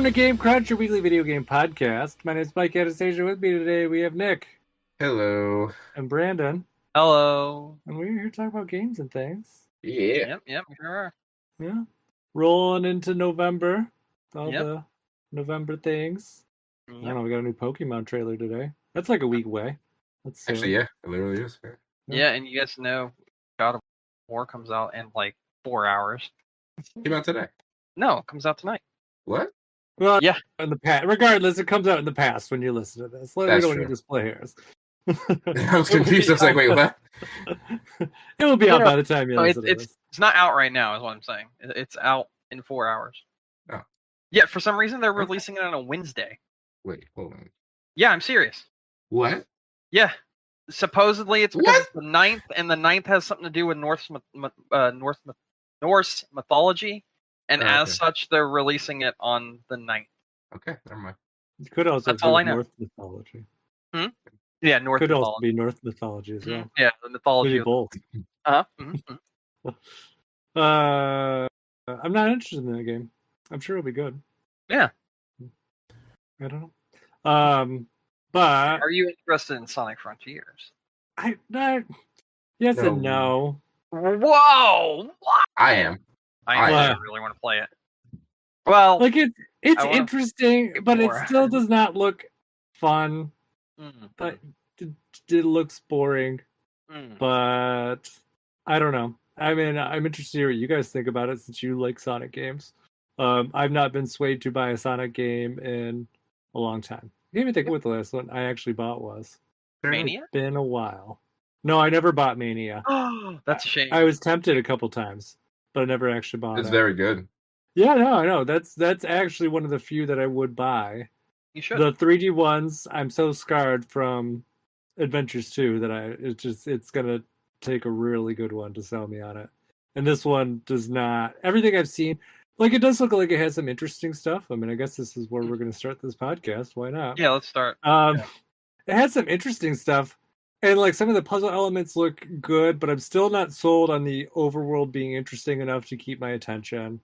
to Game Crunch, your weekly video game podcast. My name is Mike Anastasia. With me today, we have Nick Hello. and Brandon, Hello. and we're here to talk about games and things. Yeah. Yep, sure are. Yeah, rolling into November, all Yep. the November things. I don't Yep. know. We got a new Pokemon trailer today. That's like a week away. That's soon. Actually, yeah, it literally is. Yeah, and you guys know God of War comes out in like 4 hours. Came out today. No, it comes out tonight. What? Well, Yeah. in the past, regardless, it comes out in the past when you listen to this. We That's don't true. need to split hairs. I was confused. I was like, wait, what? It will be out No, by the time you listen to this. It's not out right now, is what I'm saying. It's out in 4 hours. Oh. Yeah, for some reason they're Okay. releasing it on a Wednesday. Wait, hold on. Yeah, I'm serious. What? Yeah. Supposedly it's because What? it's the 9th, and the 9th has something to do with Norse mythology, and Oh, as okay. such, they're releasing it on the 9th. Okay, never mind. It could also That's be all I know. North mythology. Yeah, Norse Could also mythology. be North mythology as well. Yeah, the mythology. Maybe both. I'm not interested in that game. I'm sure it'll be good. Yeah. I don't know. But Are you interested in Sonic Frontiers? yes No. and no. Whoa! What? I am. I really want to play it. Well, Like it's I wanna interesting, but it more. still does not look fun. But it looks boring. But I don't know. I mean, I'm interested to hear what you guys think about it since you like Sonic games. I've not been swayed to buy a Sonic game in a long time. I can't even think what the last one I actually bought was. Mania? It's been a while. No, I never bought Mania. Oh, that's a shame. I was tempted a couple times, but I never actually bought It's it. very good. Yeah, no, I know. That's actually one of the few that I would buy. You should. The 3D ones, I'm so scarred from Adventures 2 that it's gonna take a really good one to sell me on it. And this one does not. Everything I've seen, like it does look like it has some interesting stuff. I mean, I guess this is where we're gonna start this podcast. Why not? Yeah, let's start. It has some interesting stuff, and like some of the puzzle elements look good, but I'm still not sold on the overworld being interesting enough to keep my attention.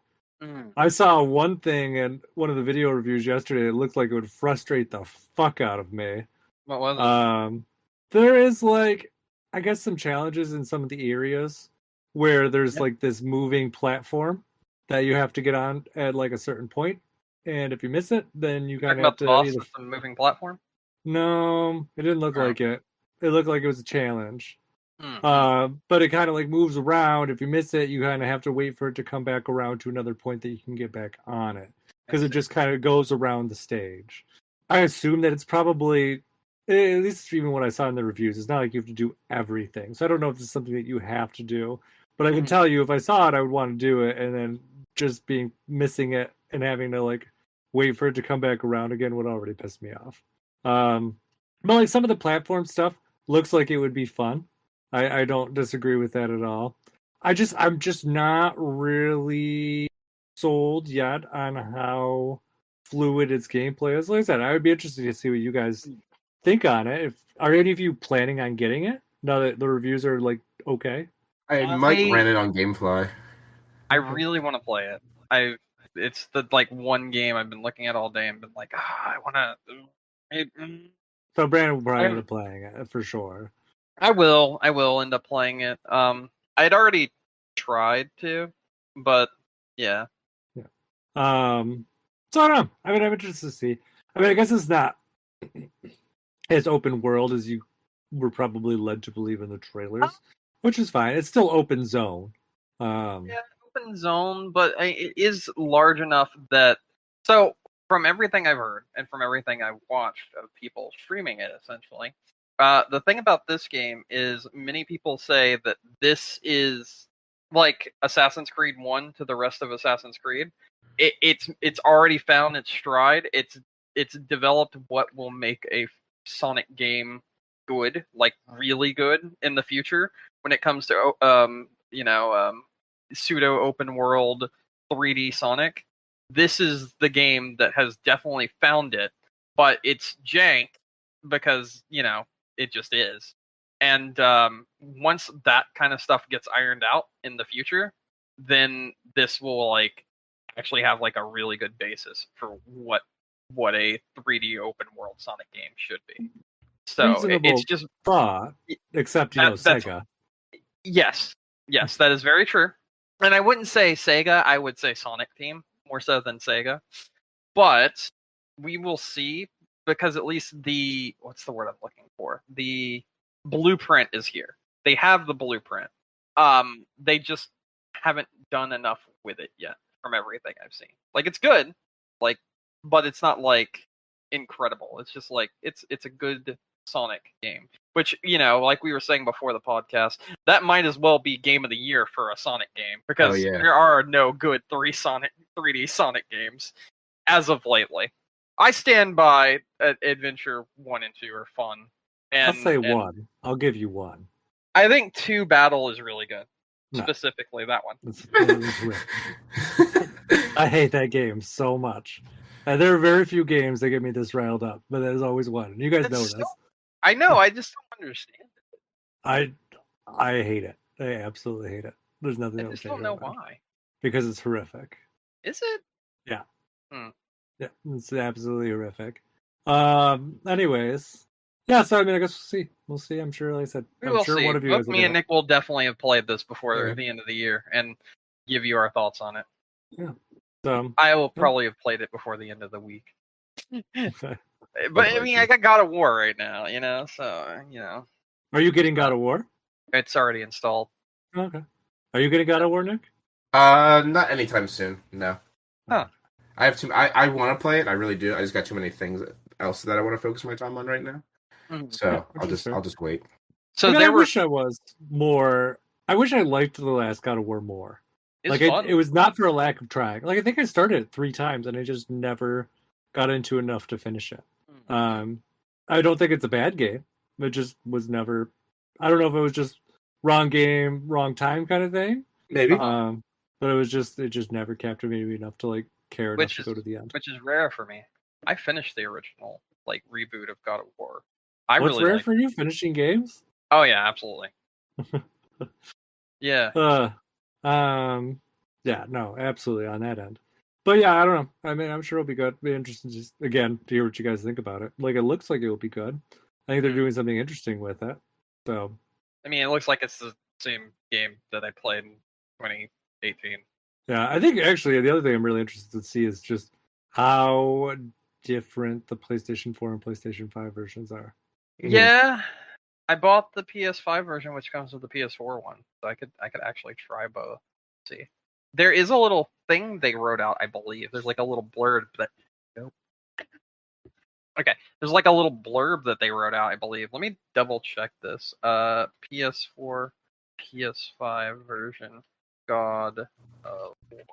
I saw one thing in one of the video reviews yesterday. It looked like it would frustrate the fuck out of me. What was it? There is like, I guess, some challenges in some of the areas where there's like this moving platform that you have to get on at like a certain point, and if you miss it, then you kind Talking of have about the to boss either... with the moving platform? No, it didn't look Oh. like it. It looked like it was a challenge. But it kind of like moves around. If you miss it, you kind of have to wait for it to come back around to another point that you can get back on it, because it just kind of goes around the stage. I assume that it's probably, at least even what I saw in the reviews, it's not like you have to do everything. So I don't know if it's something that you have to do, but I can tell you if I saw it, I would want to do it, and then just missing it and having to like wait for it to come back around again would already piss me off. But like some of the platform stuff looks like it would be fun. I don't disagree with that at all. I'm just not really sold yet on how fluid its gameplay is. Like I said, I would be interested to see what you guys think on it. Are any of you planning on getting it now that the reviews are like okay? I might rent it on GameFly. I really want to play it. It's the like one game I've been looking at all day and been like, I want to. So Brandon will probably end up playing it for sure. I will end up playing it. I'd already tried to, but yeah. So I don't know. I mean, I'm interested to see. I mean, I guess it's not as open world as you were probably led to believe in the trailers, which is fine. It's still open zone. Yeah, open zone, but it is large enough that. So from everything I've heard and from everything I've watched of people streaming it, essentially. The thing about this game is many people say that this is like Assassin's Creed 1 to the rest of Assassin's Creed. It's already found its stride. It's developed what will make a Sonic game good, like really good in the future when it comes to pseudo open world 3D Sonic. This is the game that has definitely found it, but it's jank because, it just is. And once that kind of stuff gets ironed out in the future, then this will actually have like a really good basis for what a 3D open world Sonic game should be. So Reasonable it's just thought, except that's Sega. Yes, that is very true. And I wouldn't say Sega, I would say Sonic Team more so than Sega. But we will see, because at least what's the word I'm looking for? The blueprint is here. They have the blueprint. They just haven't done enough with it yet from everything I've seen. Like, it's good, like, but it's not like incredible. It's just like it's a good Sonic game. Which, like we were saying before the podcast, that might as well be game of the year for a Sonic game, because there are no good 3D Sonic games as of lately. I stand by Adventure 1 and 2 are fun. I'll say 1. I'll give you 1. I think 2 Battle is really good. No. Specifically, that one. I hate that game so much. And there are very few games that get me this riled up, but there's always one. You guys know this. I know, I just don't understand it. I hate it. I absolutely hate it. There's nothing else. I just don't know why. Because it's horrific. Is it? Yeah. Yeah, it's absolutely horrific. Anyways. Yeah, so I mean, I guess we'll see. We'll see. I'm sure, like I said, I'm sure one of you Both me and Nick will definitely have played this before the end of the year and give you our thoughts on it. Yeah. I will probably have played it before the end of the week. But I mean, I got God of War right now, so, Are you getting God of War? It's already installed. Okay. Are you getting God of War, Nick? Not anytime soon, no. Huh. I have I want to play it, I really do. I just got too many things else that I want to focus my time on right now. So I'll just wait. So I wish I was more. I wish I liked the last God of War more. It was not for a lack of trying. Like, I think I started it 3 times and I just never got into enough to finish it. I don't think it's a bad game. It just was never. I don't know if it was just wrong game, wrong time kind of thing. Maybe. But it just never captivated me enough to like care enough to go to the end. Which is rare for me. I finished the original reboot of God of War. What's rare for you? Finishing games? Oh yeah, absolutely. Yeah. Yeah, no, absolutely on that end. But yeah, I don't know. I mean, I'm sure it'll be good. It'll be interesting just again to hear what you guys think about it. Like, it looks like it'll be good. I think they're doing something interesting with it. So, I mean, it looks like it's the same game that I played in 2018. Yeah, I think actually the other thing I'm really interested to see is just how different the PlayStation 4 and PlayStation 5 versions are. Yeah, I bought the PS5 version, which comes with the PS4 one, so I could actually try both. See, there is a little thing they wrote out, I believe. There's like a little blurb that. Nope. Okay, there's like a little blurb that they wrote out, I believe. Let me double check this. PS4, PS5 version, God of War.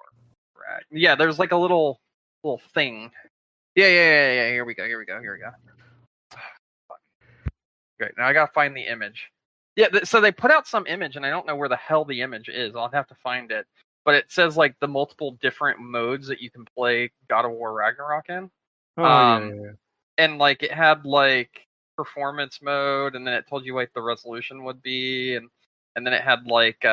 Right. Yeah, there's like a little thing. Yeah. Here we go. Great. Now I gotta find the image. Yeah, so they put out some image, and I don't know where the hell the image is. I'll have to find it. But it says like the multiple different modes that you can play God of War Ragnarok in. Yeah. And like it had like performance mode, and then it told you like the resolution would be, and then it had like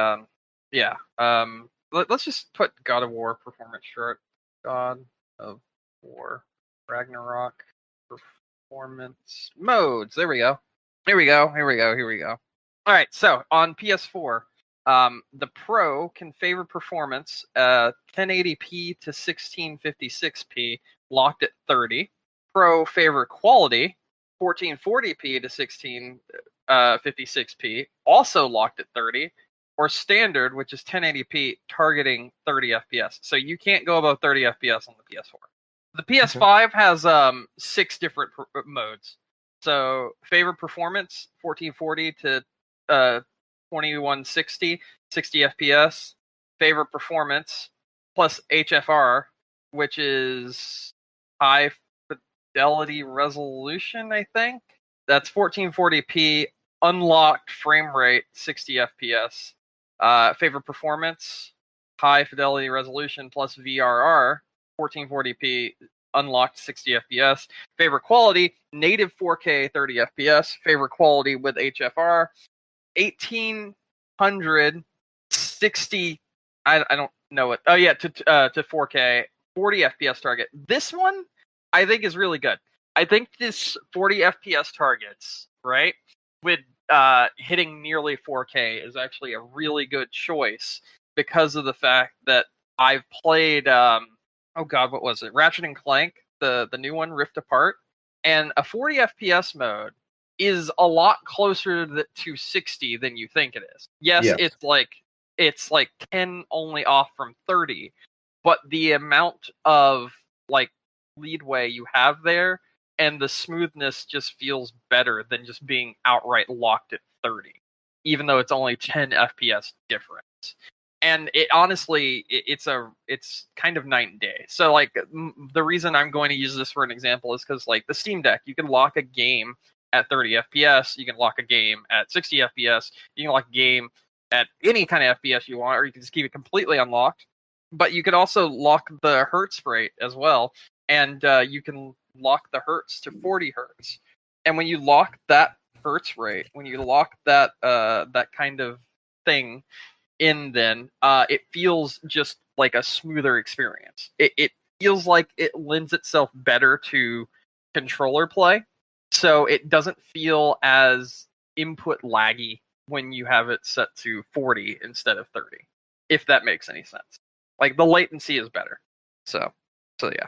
let's just put God of War performance chart. God of War Ragnarok performance modes. There we go. Here we go. All right, so on PS4, the Pro can favor performance 1080p to 1656p, locked at 30. Pro favor quality 1440p to 1656p, also locked at 30. Or standard, which is 1080p, targeting 30 FPS. So you can't go above 30 FPS on the PS4. The PS5 has 6 different modes. So favor performance 1440 to 2160, 60 FPS. Favor performance plus HFR, which is high fidelity resolution, I think. That's 1440p, unlocked frame rate 60 FPS. Favor performance, high fidelity resolution plus VRR, 1440p, unlocked 60 FPS. Favor quality, native 4K 30 FPS. Favor quality with HFR, 1860. I don't know it. Oh yeah, to 4K, 40 FPS target. This one I think is really good. I think this 40 FPS targets, right, with hitting nearly 4K is actually a really good choice because of the fact that I've played oh god, what was it? Ratchet and Clank, the new one, Rift Apart, and a 40 FPS mode is a lot closer to 60 than you think it is. Yes, it's like 10 only off from 30, but the amount of like leadway you have there and the smoothness just feels better than just being outright locked at 30, even though it's only 10 FPS difference. And it honestly, it's kind of night and day. So like the reason I'm going to use this for an example is because like the Steam Deck, you can lock a game at 30 FPS, you can lock a game at 60 FPS, you can lock a game at any kind of FPS you want, or you can just keep it completely unlocked. But you could also lock the hertz rate as well, and you can lock the hertz to 40 hertz. And when you lock that hertz rate, when you lock that that kind of thing in, then it feels just like a smoother experience. It feels like it lends itself better to controller play, so it doesn't feel as input laggy when you have it set to 40 instead of 30, if that makes any sense. Like the latency is better. So yeah.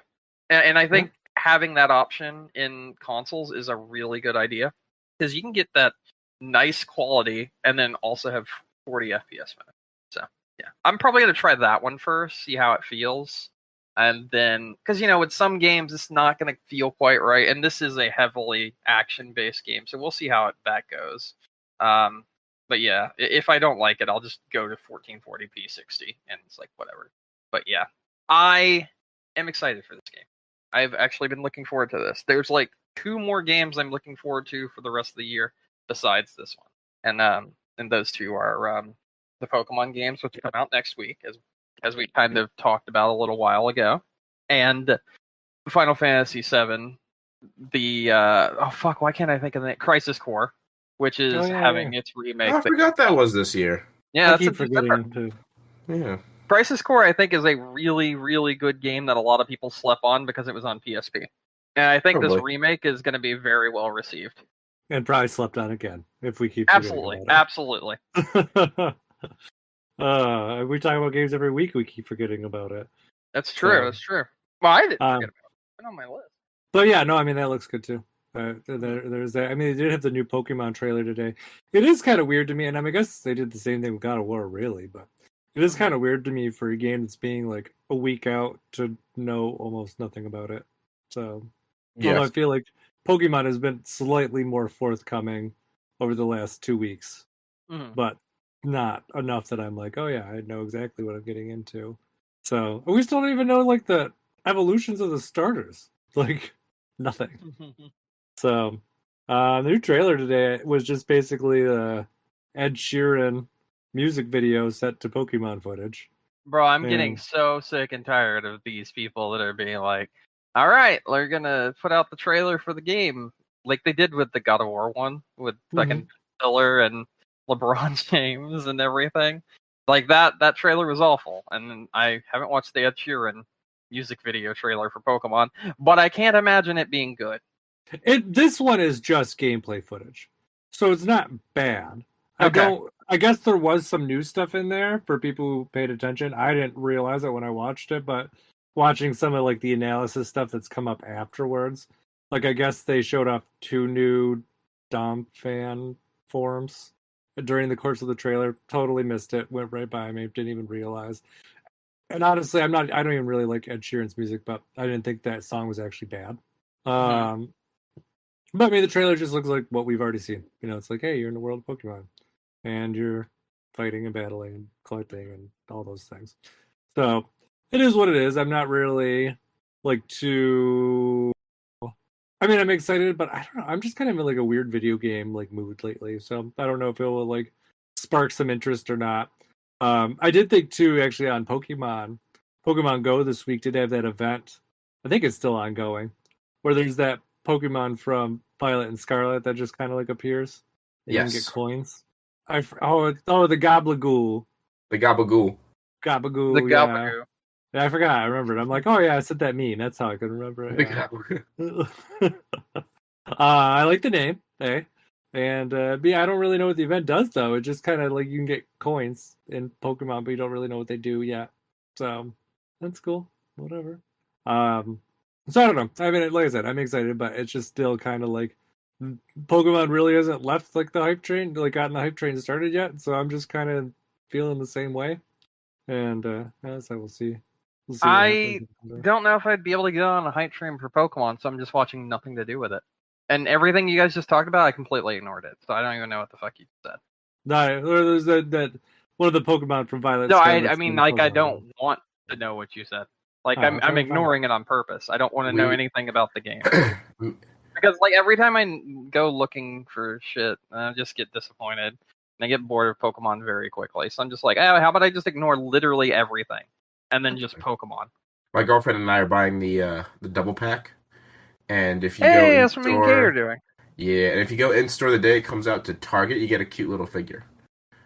And I think having that option in consoles is a really good idea because you can get that nice quality and then also have 40 FPS mode. So yeah, I'm probably going to try that one first, see how it feels. And then, because, with some games, it's not going to feel quite right. And this is a heavily action-based game, so we'll see how that goes. But yeah, if I don't like it, I'll just go to 1440p 60, and it's like, whatever. But yeah, I am excited for this game. I've actually been looking forward to this. There's like 2 more games I'm looking forward to for the rest of the year besides this one. And those 2 are the Pokemon games, which come out next week, as we kind of talked about a little while ago, and Final Fantasy VII, the why can't I think of the name? Crisis Core, which is having its remake. I forgot that was this year. Yeah, I keep forgetting too. Yeah, Crisis Core, I think, is a really, really good game that a lot of people slept on because it was on PSP, and I think this remake is going to be very well received. And probably slept on again if we keep absolutely. We talk about games every week. We keep forgetting about it. That's true. That's true. Well, I didn't forget about it. It's on my list. But yeah, no, I mean that looks good too. There's that. I mean, they did have the new Pokemon trailer today. It is kind of weird to me, and I guess they did the same thing with God of War, really. But it is kind of weird to me for a game that's being like a week out to know almost nothing about it. So, although I feel like Pokemon has been slightly more forthcoming over the last 2 weeks, but not enough that I'm like, oh yeah, I know exactly what I'm getting into. So we still don't even know like the evolutions of the starters, like nothing. So the new trailer today was just basically the Ed Sheeran music video set to Pokemon footage. Bro, I'm getting so sick and tired of these people that are being like, all right, we're gonna put out the trailer for the game like they did with the God of War one with fucking Filler and LeBron James and everything. Like that trailer was awful, and I haven't watched the Ed Sheeran music video trailer for Pokemon, but I can't imagine it being good. This one is just gameplay footage, so it's not bad. Okay. I guess there was some new stuff in there for people who paid attention. I didn't realize it when I watched it, but watching some of like the analysis stuff that's come up afterwards, like I guess they showed off 2 new Dom fan forums during the course of the trailer. Totally missed it, went right by me, didn't even realize. And honestly, I don't even really like Ed Sheeran's music, but I didn't think that song was actually bad. But I mean, the trailer just looks like what we've already seen. It's like, hey, you're in the world of Pokemon, and you're fighting and battling and collecting and all those things. So it is what it is. I'm not really like too. I mean, I'm excited, but I don't know. I'm just kind of in like a weird video game like mood lately. So I don't know if it will like spark some interest or not. I did think too, actually, on Pokemon Go this week did have that event. I think it's still ongoing, where there's that Pokemon from Violet and Scarlet that just kind of like appears. You can get coins. The Gabagoo. The Gabagool. Gabagoo. The Gabagoo. Yeah, I forgot. I remembered. I'm like, oh yeah, I said that meme. That's how I could remember it. Yeah. I like the name, and yeah, I don't really know what the event does though. It just kind of like you can get coins in Pokemon, but you don't really know what they do yet. So that's cool. Whatever. So I don't know. I mean, like I said, I'm excited, but it's just still kind of like Pokemon really hasn't left like the hype train, like gotten the hype train started yet. So I'm just kind of feeling the same way, and so we'll see. We'll see I don't know if I'd be able to get on a hype train for Pokemon, so I'm just watching nothing to do with it. And everything you guys just talked about, I completely ignored it. So I don't even know what the fuck you said. No, there's that one of the Pokemon from Violet. No, I mean, like, I don't want to know what you said. Like, Oh, I'm ignoring it on purpose. I don't want to know anything about the game. Because, like, every time I go looking for shit, I just get disappointed. And I get bored of Pokemon very quickly. So I'm just like, oh, how about I just ignore literally everything? And then just Pokemon. My girlfriend and I are buying the double pack. And if you hey, that's what me and Kay are doing. Yeah, and if you go in store the day it comes out to Target, you get a cute little figure.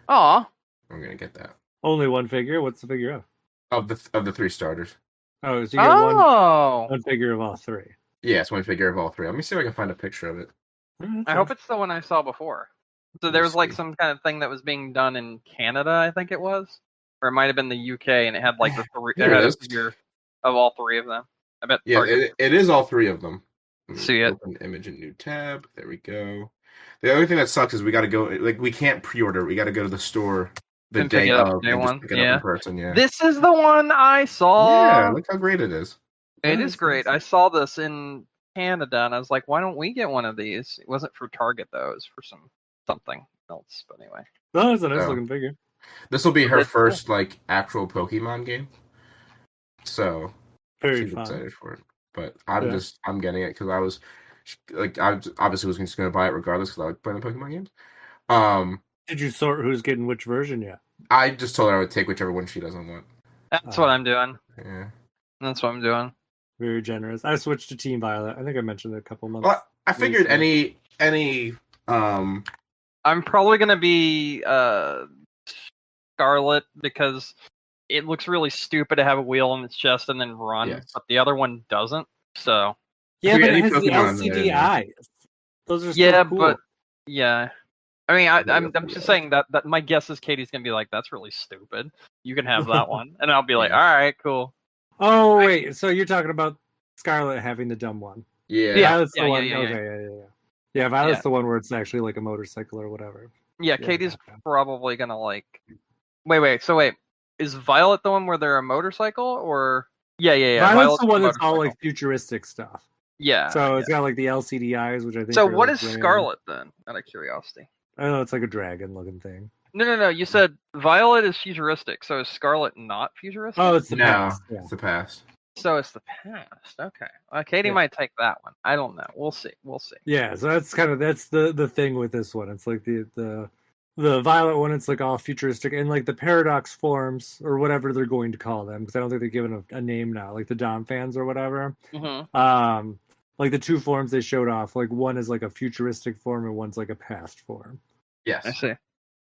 Aw. I'm gonna get that. Only one figure? What's the figure of? Of the 3 starters. Oh, so you get one figure of all 3. Yeah, it's one figure of all 3. Let me see if I can find a picture of it. I hope it's the one I saw before. So there was like some kind of thing that was being done in Canada, I think it was. Or it might have been the UK, and it had like the 3 it had a figure of all 3 of them. I bet. Yeah, it is all 3 of them. See it. Open image in new tab. There we go. The only thing that sucks is we got to go. Like we can't pre-order. We got to go to the store the day of and just pick it up in person. Yeah. This is the one I saw. Yeah, look how great it is. It is great. I saw this in Canada, and I was like, why don't we get one of these? It wasn't for Target though. It was for something else. But anyway. No, it's a nice looking figure. This will be her first like actual Pokemon game. So she's excited for it. But I'm getting it because I was obviously just going to buy it regardless because I like playing the Pokemon games. Did you sort who's getting which version yet? I just told her I would take whichever one she doesn't want. That's what I'm doing. Yeah, that's what I'm doing. Very generous. I switched to Team Violet. I think I mentioned it a couple months. Well, I figured any. I'm probably going to be Scarlet because it looks really stupid to have a wheel in its chest and then run, but the other one doesn't. So yeah, but it has the LCD eyes. Those are so cool. But yeah. I mean, I'm just saying that my guess is Katie's gonna be like, "That's really stupid. You can have that one," and I'll be like, "All right, cool." Oh wait, so you're talking about Scarlet having the dumb one? Yeah, Violet's the one. Yeah, Violet's the one where it's actually like a motorcycle or whatever. Yeah, Katie's probably gonna like. Wait. So wait. Is Violet the one where they're a motorcycle, or yeah? Violet's the one that's all like futuristic stuff. Yeah. So it's got like the LCD eyes, which I think. So what is Scarlet then? Out of curiosity. I don't know. It's like a dragon-looking thing. No. You said Violet is futuristic, so is Scarlet not futuristic? Oh, it's the past. It's the past. So it's the past. Okay. Katie might take that one. I don't know. We'll see. Yeah. So that's the thing with this one. It's like the Violet one, it's like all futuristic, and like the Paradox forms or whatever they're going to call them, because I don't think they're given a name now, like the Dom fans or whatever. Mm-hmm. Like the 2 forms they showed off, like one is like a futuristic form and one's like a past form. Yes, I see.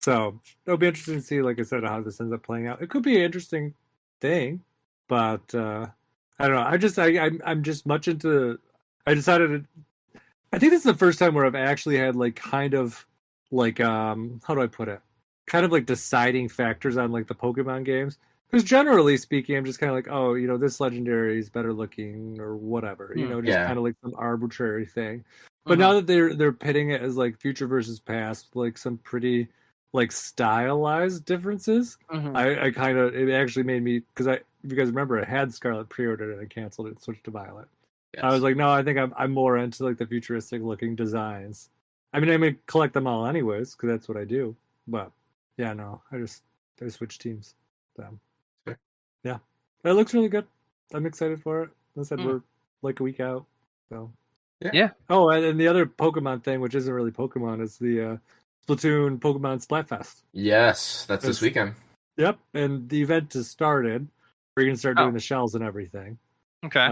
So it'll be interesting to see, like I said, how this ends up playing out. It could be an interesting thing, but I don't know. I'm just much into. I decided. I think this is the first time where I've actually had like kind of. Like how do I put it? Kind of like deciding factors on like the Pokemon games. Because generally speaking, I'm just kind of like, oh, this legendary is better looking or whatever. Just kind of like some arbitrary thing. But now that they're pitting it as like future versus past, like some pretty like stylized differences. I kind of it actually made me because if you guys remember, I had Scarlet pre-ordered and I canceled it and switched to Violet. Yes. I was like, no, I think I'm more into like the futuristic looking designs. I mean, I'm going to collect them all anyways, because that's what I do. But, yeah, no, I switched teams. So, yeah. It looks really good. I'm excited for it. I said we're like a week out. So, yeah. Oh, and the other Pokemon thing, which isn't really Pokemon, is the Splatoon Pokemon Splatfest. Yes, that's this weekend. Yep, and the event has started. We're going to start doing the shells and everything. Okay.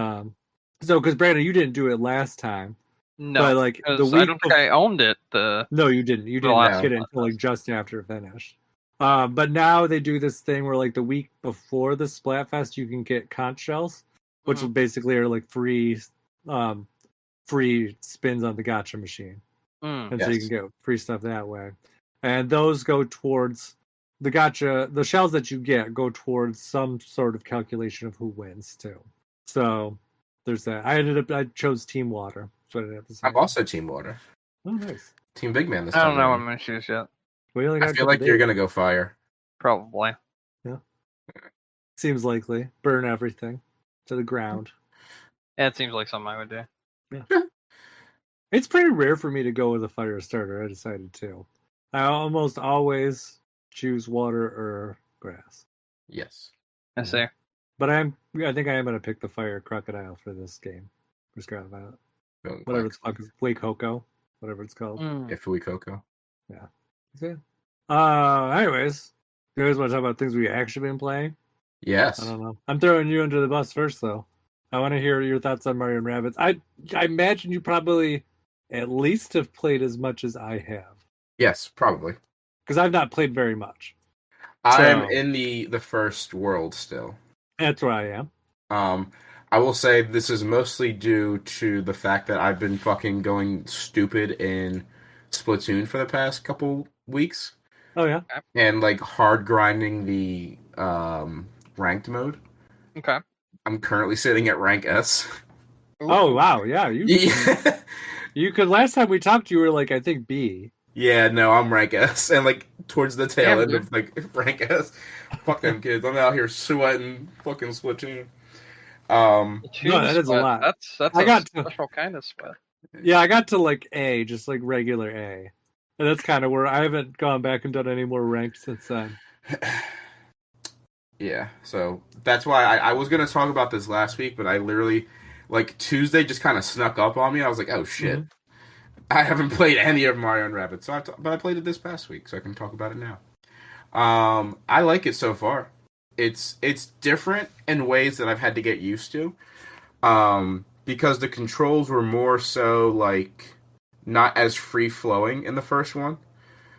So, because Brandon, you didn't do it last time. No, but like the week I don't think I owned it. No, you didn't. You didn't get it until like just after it finished. But now they do this thing where like the week before the Splatfest, you can get conch shells, which basically are like free spins on the gacha machine. And so you can get free stuff that way. And those go towards the gacha. The shells that you get go towards some sort of calculation of who wins too. So there's that. I chose Team Water. So I didn't have to say. I'm also Team Water. Oh, nice. Team Big Man this time. time. I don't know what I'm going to choose yet. I feel like you're going to go Fire. Probably. Yeah. Seems likely. Burn everything to the ground. Yeah, it seems like something I would do. Yeah. It's pretty rare for me to go with a fire starter. I decided to. I almost always choose water or grass. Yes. I see. But I think I am going to pick the fire crocodile for this game. I just forgot about it. Whatever it's called. Fuecoco. Whatever it's called. Yeah, Fuecoco. Yeah. That's it. Anyways, you guys want to talk about things we actually been playing? Yes. I don't know. I'm throwing you under the bus first, though. I want to hear your thoughts on Mario Rabbids. I imagine you probably at least have played as much as I have. Yes, probably. Because I've not played very much. I'm in the first world still. That's where I am. I will say this is mostly due to the fact that I've been fucking going stupid in Splatoon for the past couple weeks. Oh, yeah? And, like, hard grinding the ranked mode. Okay. I'm currently sitting at rank S. Oh, wow, yeah. You could, last time we talked, you were, like, I think B. Yeah, no, I'm rank S. And, like, towards the tail end of, like, rank S. Fuck them kids. I'm out here sweating fucking Splatoon. No, that is a lot. That's a special kind of sweat. Yeah, I got to like A, just like regular A. And that's kind of where I haven't gone back and done any more ranked since then. Yeah, so that's why I was going to talk about this last week, but I literally, like, Tuesday just kind of snuck up on me. I was like, oh shit. I haven't played any of Mario Rabbids, but I played it this past week, so I can talk about it now. I like it so far. It's different in ways that I've had to get used to, because the controls were more so like not as free flowing in the first one.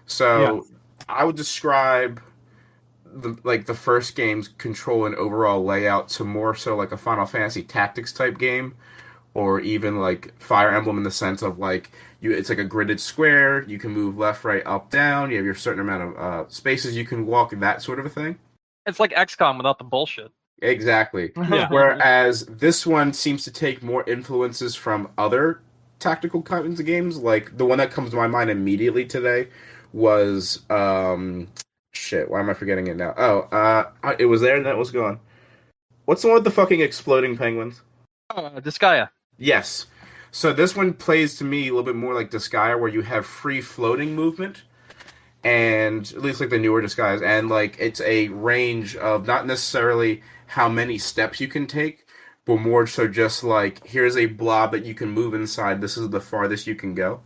So I would describe the first game's control and overall layout to more so like a Final Fantasy Tactics type game, or even like Fire Emblem in the sense of like it's like a gridded square. You can move left, right, up, down. You have your certain amount of spaces you can walk, that sort of a thing. It's like XCOM without the bullshit. Exactly. Yeah. Whereas this one seems to take more influences from other tactical kinds of games. Like, the one that comes to my mind immediately today was, shit, why am I forgetting it now? It was there and then it was gone. What's the one with the fucking exploding penguins? Disgaea. Yes. So this one plays to me a little bit more like Disgaea, where you have free floating movement. And at least like the newer Disgaea, and like it's a range of not necessarily how many steps you can take, but more so just like, here's a blob that you can move inside. This is the farthest you can go.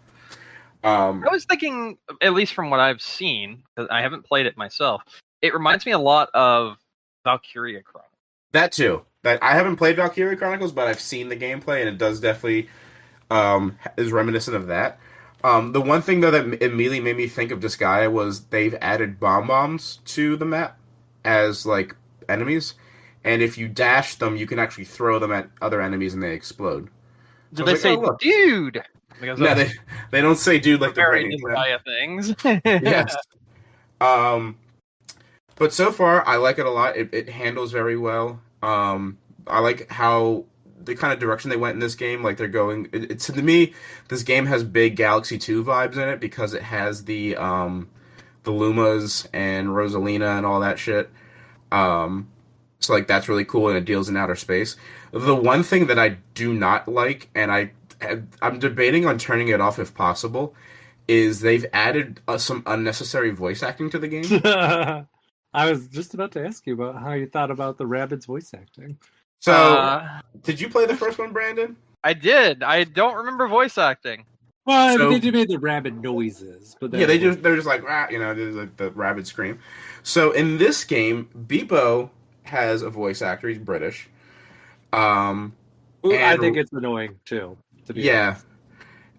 I was thinking, at least from what I've seen, because I haven't played it myself, it reminds me a lot of Valkyria Chronicles. That too. That I haven't played Valkyria Chronicles, but I've seen the gameplay, and it does definitely is reminiscent of that. The one thing, though, that immediately made me think of Disgaea was they've added bombs to the map as, like, enemies. And if you dash them, you can actually throw them at other enemies and they explode. So they say, dude! No, they don't say dude like the very Disgaea things. Yes. But so far, I like it a lot. It handles very well. I like how the kind of direction they went in this game, like they're going. To me, this game has big Galaxy 2 vibes in it because it has the Lumas and Rosalina and all that shit. So like that's really cool, and it deals in outer space. The one thing that I do not like, and I'm debating on turning it off if possible, is they've added some unnecessary voice acting to the game. I was just about to ask you about how you thought about the Rabbids voice acting. So, did you play the first one, Brandon? I did. I don't remember voice acting. Well, they do made the rabbit noises, but they're just like, there's like the rabbit scream. So in this game, Beepo has a voice actor. He's British. I think it's annoying too. To be honest.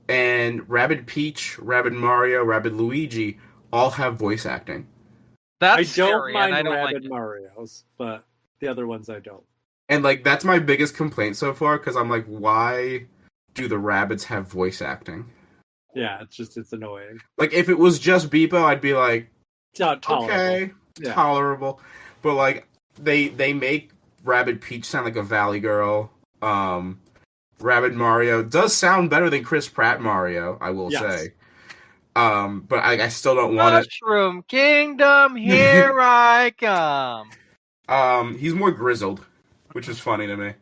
And Rabbid Peach, Rabbid Mario, Rabbid Luigi all have voice acting. That's I don't scary, mind and I don't Rabid like Marios, but the other ones I don't. And like that's my biggest complaint so far because I'm like, why do the Rabbids have voice acting? Yeah, it's annoying. Like if it was just Beepo, I'd be like, It's not tolerable. okay, tolerable. But like they make Rabbid Peach sound like a Valley girl. Rabbid Mario does sound better than Chris Pratt Mario, I will say. But I still don't want it. Mushroom Kingdom, here I come. He's more grizzled, which is funny to me.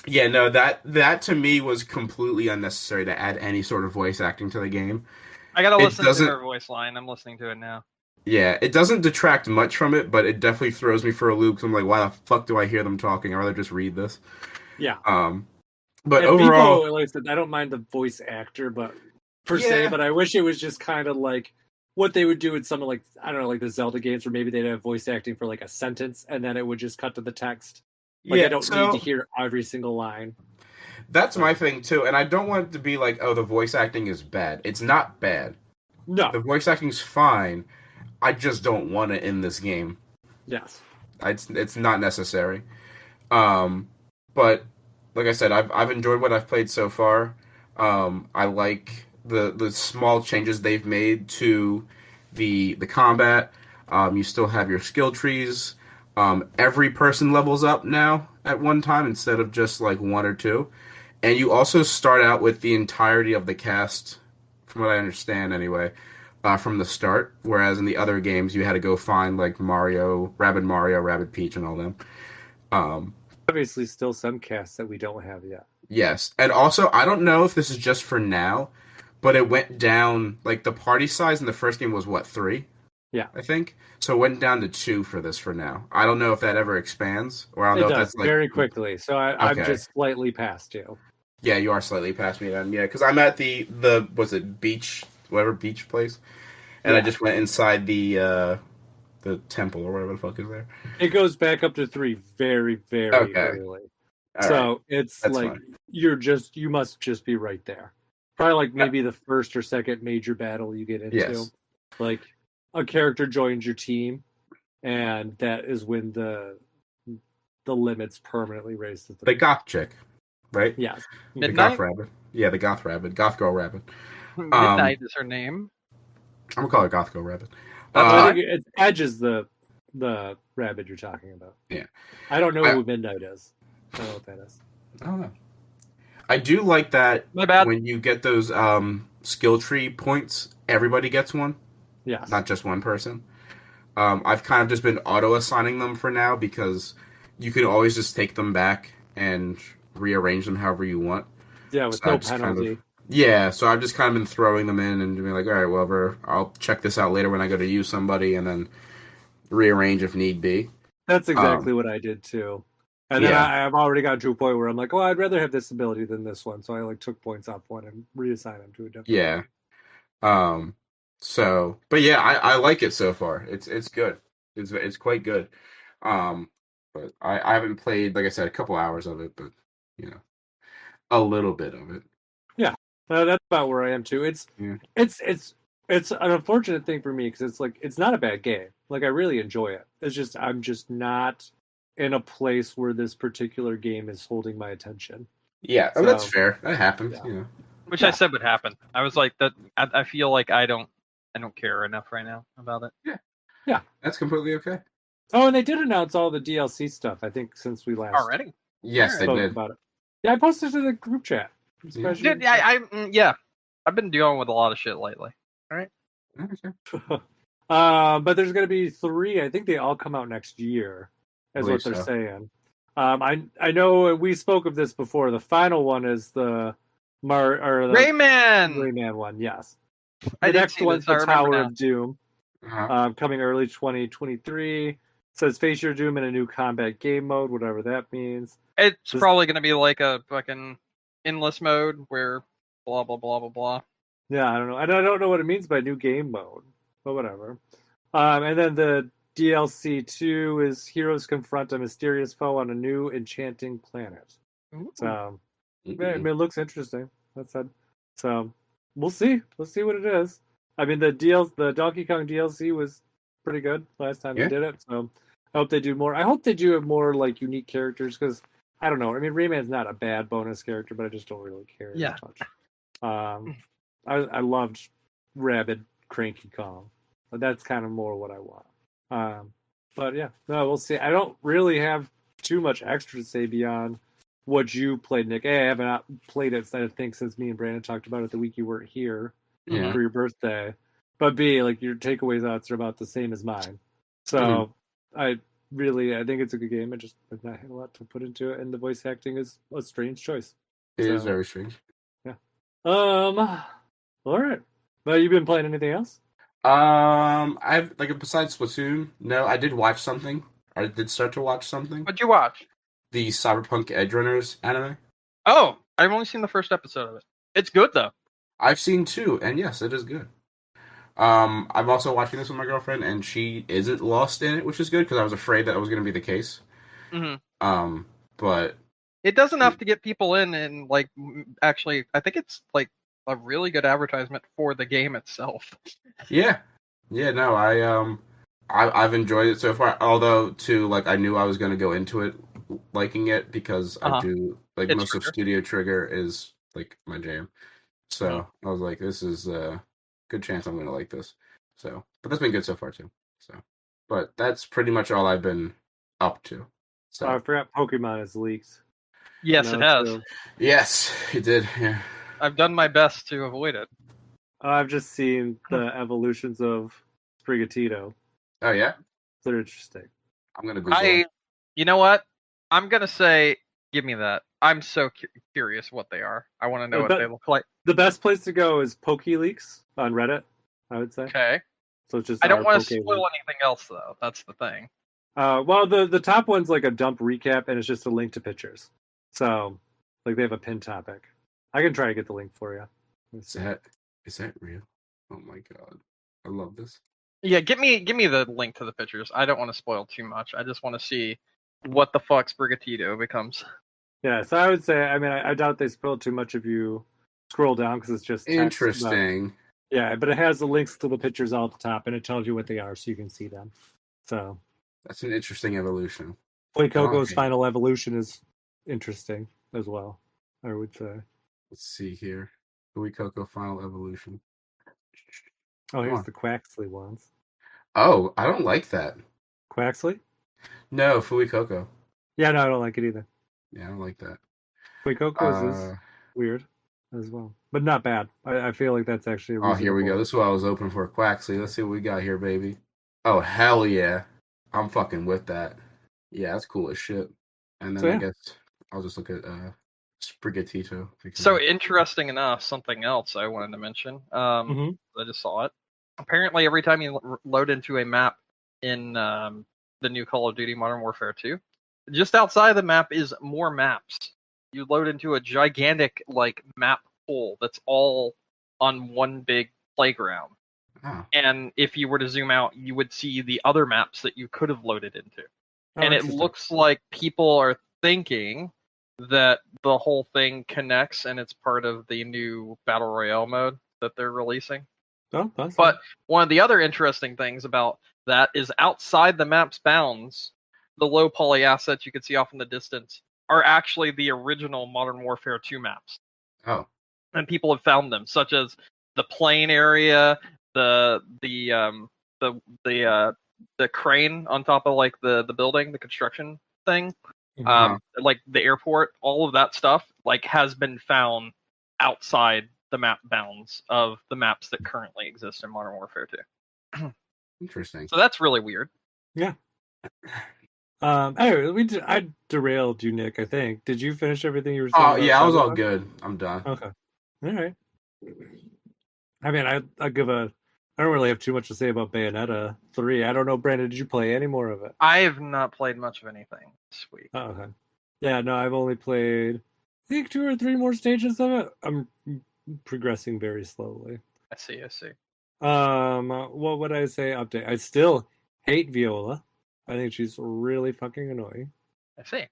Yeah, no, that to me was completely unnecessary to add any sort of voice acting to the game. I gotta listen to her voice line. I'm listening to it now. Yeah, it doesn't detract much from it, but it definitely throws me for a loop. Cause I'm like, why the fuck do I hear them talking? I'd rather just read this. Yeah. But and overall, people, like I said, I don't mind the voice actor, but se, but I wish it was just kind of like what they would do in some of like I don't know, like the Zelda games, where maybe they'd have voice acting for like a sentence, and then it would just cut to the text. Like I don't need to hear every single line. That's my thing too, and I don't want it to be like, oh, the voice acting is bad. It's not bad. No, the voice acting's fine. I just don't want it in this game. Yes, it's not necessary. But like I said, I've enjoyed what I've played so far. I like the small changes they've made to the combat. You still have your skill trees. Every person levels up now at one time instead of just like one or two. And you also start out with the entirety of the cast, from what I understand anyway, from the start. Whereas in the other games, you had to go find like Mario, Rabbids Peach, and all them. Obviously, still some casts that we don't have yet. Yes. And also, I don't know if this is just for now, but it went down, like the party size in the first game was what, 3? Yeah. I think. So it went down to 2 for this for now. I don't know if that ever expands, or I don't know if that's like very quickly. So I'm just slightly past you. Yeah, you are slightly past me then. Yeah, because I'm at the was it beach place, and I just went inside the temple or whatever the fuck is there. It goes back up to 3 very, very early. So it's that's like fine. You must just be right there. Probably like maybe the first or second major battle you get into. Yes. Like a character joins your team, and that is when the limits permanently raised to 3. The goth chick, right? Yes. The goth rabbit. Yeah, the goth rabbit. Goth girl rabbit. Midnight is her name. I'm gonna call her Goth Girl Rabbit. I think Edge is the rabbit you're talking about. Yeah. I don't know who Midnight is. I don't know what that is. I don't know. I do like that My bad. when you get those skill tree points, everybody gets one. Yes. Not just one person. I've kind of just been auto-assigning them for now because you can always just take them back and rearrange them however you want. Yeah, with no penalty. So I've just kind of been throwing them in and being like, all right, well, I'll check this out later when I go to use somebody and then rearrange if need be. That's exactly what I did too. And then I've already got to a point where I'm like, I'd rather have this ability than this one. So I like took points off one and reassigned them to a different one. So, but yeah, I like it so far. It's good. It's quite good. But I haven't played, like I said, a couple hours of it, but a little bit of it. Yeah, that's about where I am too. It's an unfortunate thing for me because it's like it's not a bad game. Like I really enjoy it. It's just I'm just not in a place where this particular game is holding my attention. Yeah, so, that's fair. That happens. Yeah. Which I said would happen. I was like that. I feel like I don't care enough right now about it. Yeah, that's completely okay. Oh, and they did announce all the DLC stuff. I think since we last already. Yes, they did about it. Yeah, I posted to the group chat. Dude, I've been dealing with a lot of shit lately. All right. But there's going to be 3. I think they all come out next year, is what they're saying. I know we spoke of this before. The final one is the Rayman one. Yes. The next one's the Tower of Doom. Coming early 2023. It says face your doom in a new combat game mode, whatever that means. It's probably going to be like a fucking endless mode where blah blah blah blah blah. Yeah, I don't know. I don't know what it means by new game mode, but whatever. And then the DLC 2 is heroes confront a mysterious foe on a new enchanting planet. So it looks interesting. That's it. So we'll see. Let's see what it is. I mean, the Donkey Kong DLC was pretty good last time they did it. So I hope they do more. I hope they do more like unique characters because I don't know. I mean, Rayman's not a bad bonus character, but I just don't really care as much. I loved Rabid Cranky Kong, but that's kind of more what I want. But yeah, no, we'll see. I don't really have too much extra to say beyond what you played, Nick. A, I haven't played it, I think, since me and Brandon talked about it the week you weren't here for your birthday. But B, like your takeaway thoughts are about the same as mine. So I think it's a good game. I've not had a lot to put into it, and the voice acting is a strange choice. It is very strange. Yeah. All right. Well, you been playing anything else? I've besides Splatoon, no, I did watch something. I did start to watch something. What'd you watch? The Cyberpunk Edge Runners anime. Oh, I've only seen the first episode of it. It's good though. I've seen 2, and yes, it is good. I'm also watching this with my girlfriend, and she isn't lost in it, which is good because I was afraid that was going to be the case. Mm-hmm. But it does enough to get people in, and like actually, I think it's like a really good advertisement for the game itself. Yeah. No, I've enjoyed it so far. Although, too, like I knew I was going to go into it liking it because I do like It's most Trigger. of Studio Trigger is like my jam. So I was like, this is a good chance I'm going to like this. So, but that's been good so far too. So, but that's pretty much all I've been up to. So I forgot Pokemon has leaks. Yes, it has. So yes, it did. Yeah. I've done my best to avoid it. I've just seen the evolutions of Sprigatito. Oh yeah, They're interesting. I'm gonna Google. You know what? I'm gonna say, give me that. I'm so curious what they are. I want to know what they look like. The best place to go is PokeLeaks on Reddit, I would say. Okay. So it's just I don't want to spoil anything else though. That's the thing. Well, the top one's like a dump recap, and it's just a link to pictures. So, like, they have a pinned topic. I can try to get the link for you. Is that real? Oh my god, I love this. Yeah, give me the link to the pictures. I don't want to spoil too much. I just want to see what the fuck Sprigatito becomes. Yeah, so I would say, I mean, I doubt they spoiled too much if you scroll down because it's just text, interesting. Yeah, but it has the links to the pictures all at the top, and it tells you what they are, so you can see them. So that's an interesting evolution. Coco's final evolution is interesting as well, I would say. Let's see here. Coco final evolution. Oh, here's the Quaxley ones. Oh, I don't like that. Quaxley? No, Coco. Yeah, no, I don't like it either. Yeah, I don't like that. Coco's is weird as well, but not bad. I feel like that's actually a here we go. This is what I was open for. Quaxley. Let's see what we got here, baby. Oh, hell yeah. I'm fucking with that. Yeah, that's cool as shit. And then I guess I'll just look at Sprigatito. So interesting enough, something else I wanted to mention. I just saw it. Apparently, every time you load into a map in the new Call of Duty Modern Warfare 2, just outside the map is more maps. You load into a gigantic like map pool that's all on one big playground. Oh. And if you were to zoom out, you would see the other maps that you could have loaded into. Oh, and it looks like people are thinking that the whole thing connects and it's part of the new Battle Royale mode that they're releasing. Oh, but one of the other interesting things about that is outside the map's bounds, the low poly assets you can see off in the distance are actually the original Modern Warfare 2 maps. Oh. And people have found them, such as the plane area, the crane on top of like the building, the construction thing, like the airport, all of that stuff like has been found outside the map bounds of the maps that currently exist in Modern Warfare 2. Interesting. So that's really weird. Yeah. Anyway, I derailed you, Nick. I think. Did you finish everything you were saying? Oh yeah, I was all good. I'm done. Okay. All right. I mean, I don't really have too much to say about Bayonetta 3. I don't know, Brandon, did you play any more of it? I have not played much of anything this week. Oh, okay. Yeah, no, I've only played, I think, 2 or 3 more stages of it. I'm progressing very slowly. I see. What would I say? Update. I still hate Viola. I think she's really fucking annoying. I see.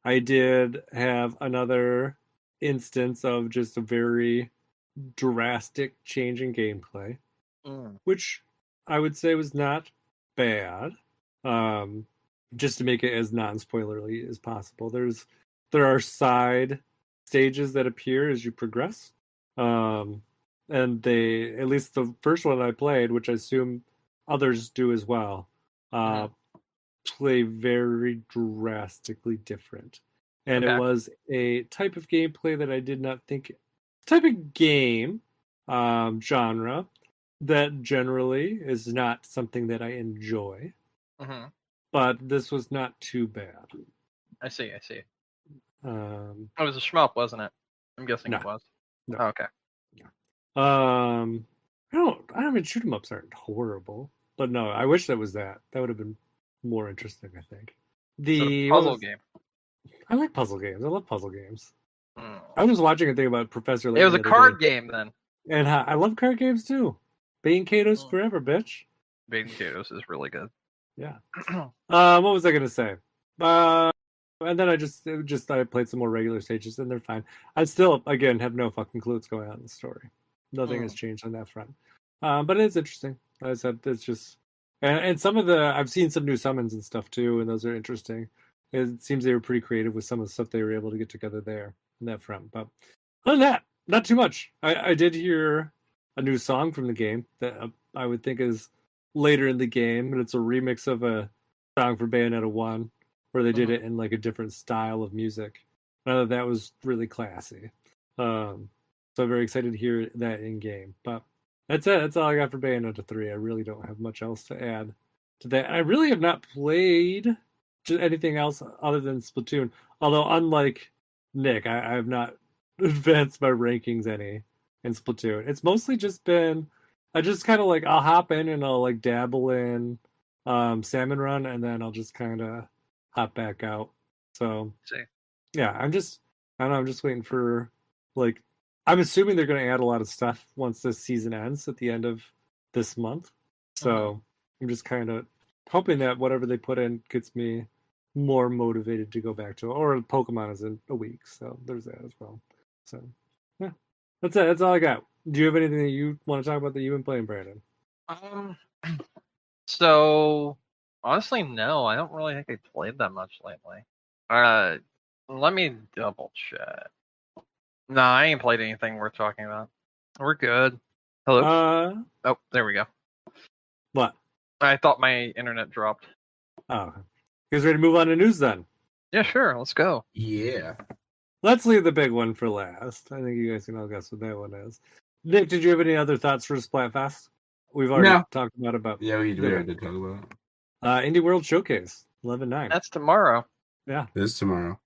I did have another instance of just a very drastic change in gameplay, which I would say was not bad. Just to make it as non-spoilerly as possible. There are side stages that appear as you progress. And they, at least the first one I played, which I assume others do as well, play very drastically different. And it was a type of gameplay that I did not think, type of game genre that generally is not something that I enjoy. But this was not too bad. I see. It Um, was a shmup, wasn't it? I'm guessing No. it was. No. Oh, okay. I mean, shoot 'em ups aren't horrible, but no, I wish that was that. That would have been more interesting, I think. The puzzle game. I like puzzle games. I love puzzle games. I was watching a thing about Professor Layton. It was a card game then. And I love card games too. Bacon Kato's forever, bitch. Bacon Kato's is really good. Yeah. What was I gonna say? And then I played some more regular stages, and they're fine. I still, again, have no fucking clue what's going on in the story. Nothing has changed on that front. But it's interesting. Like I said, it's just, and some of I've seen some new summons and stuff too, and those are interesting. It seems they were pretty creative with some of the stuff they were able to get together there on that front. But other than that, not too much. I did hear a new song from the game that I would think is later in the game, and it's a remix of a song for Bayonetta 1, where they did it in like a different style of music. I thought that was really classy. So I'm very excited to hear that in game. But that's it. That's all I got for Bayonetta 3. I really don't have much else to add to that. I really have not played anything else other than Splatoon. Although, unlike Nick, I have not advanced my rankings any in Splatoon. It's mostly just been, I just kind of like, I'll hop in and I'll like dabble in Salmon Run, and then I'll just kind of hop back out. So yeah, I'm just waiting for, like, I'm assuming they're going to add a lot of stuff once this season ends at the end of this month. So I'm just kind of hoping that whatever they put in gets me more motivated to go back to it. Or Pokemon is in a week, so there's that as well. So yeah, that's it. That's all I got. Do you have anything that you want to talk about that you've been playing, Brandon? So honestly, no, I don't really think I played that much lately. Let me double check. No, I ain't played anything worth talking about. We're good. Hello? Oh, there we go. What? I thought my internet dropped. Oh. You guys ready to move on to news then? Yeah, sure. Let's go. Yeah. Let's leave the big one for last. I think you guys can all guess what that one is. Nick, did you have any other thoughts for Splatfest? We've already talked about. Yeah, we did talk about it. Indie World Showcase, 11/9. That's tomorrow. Yeah. It is tomorrow.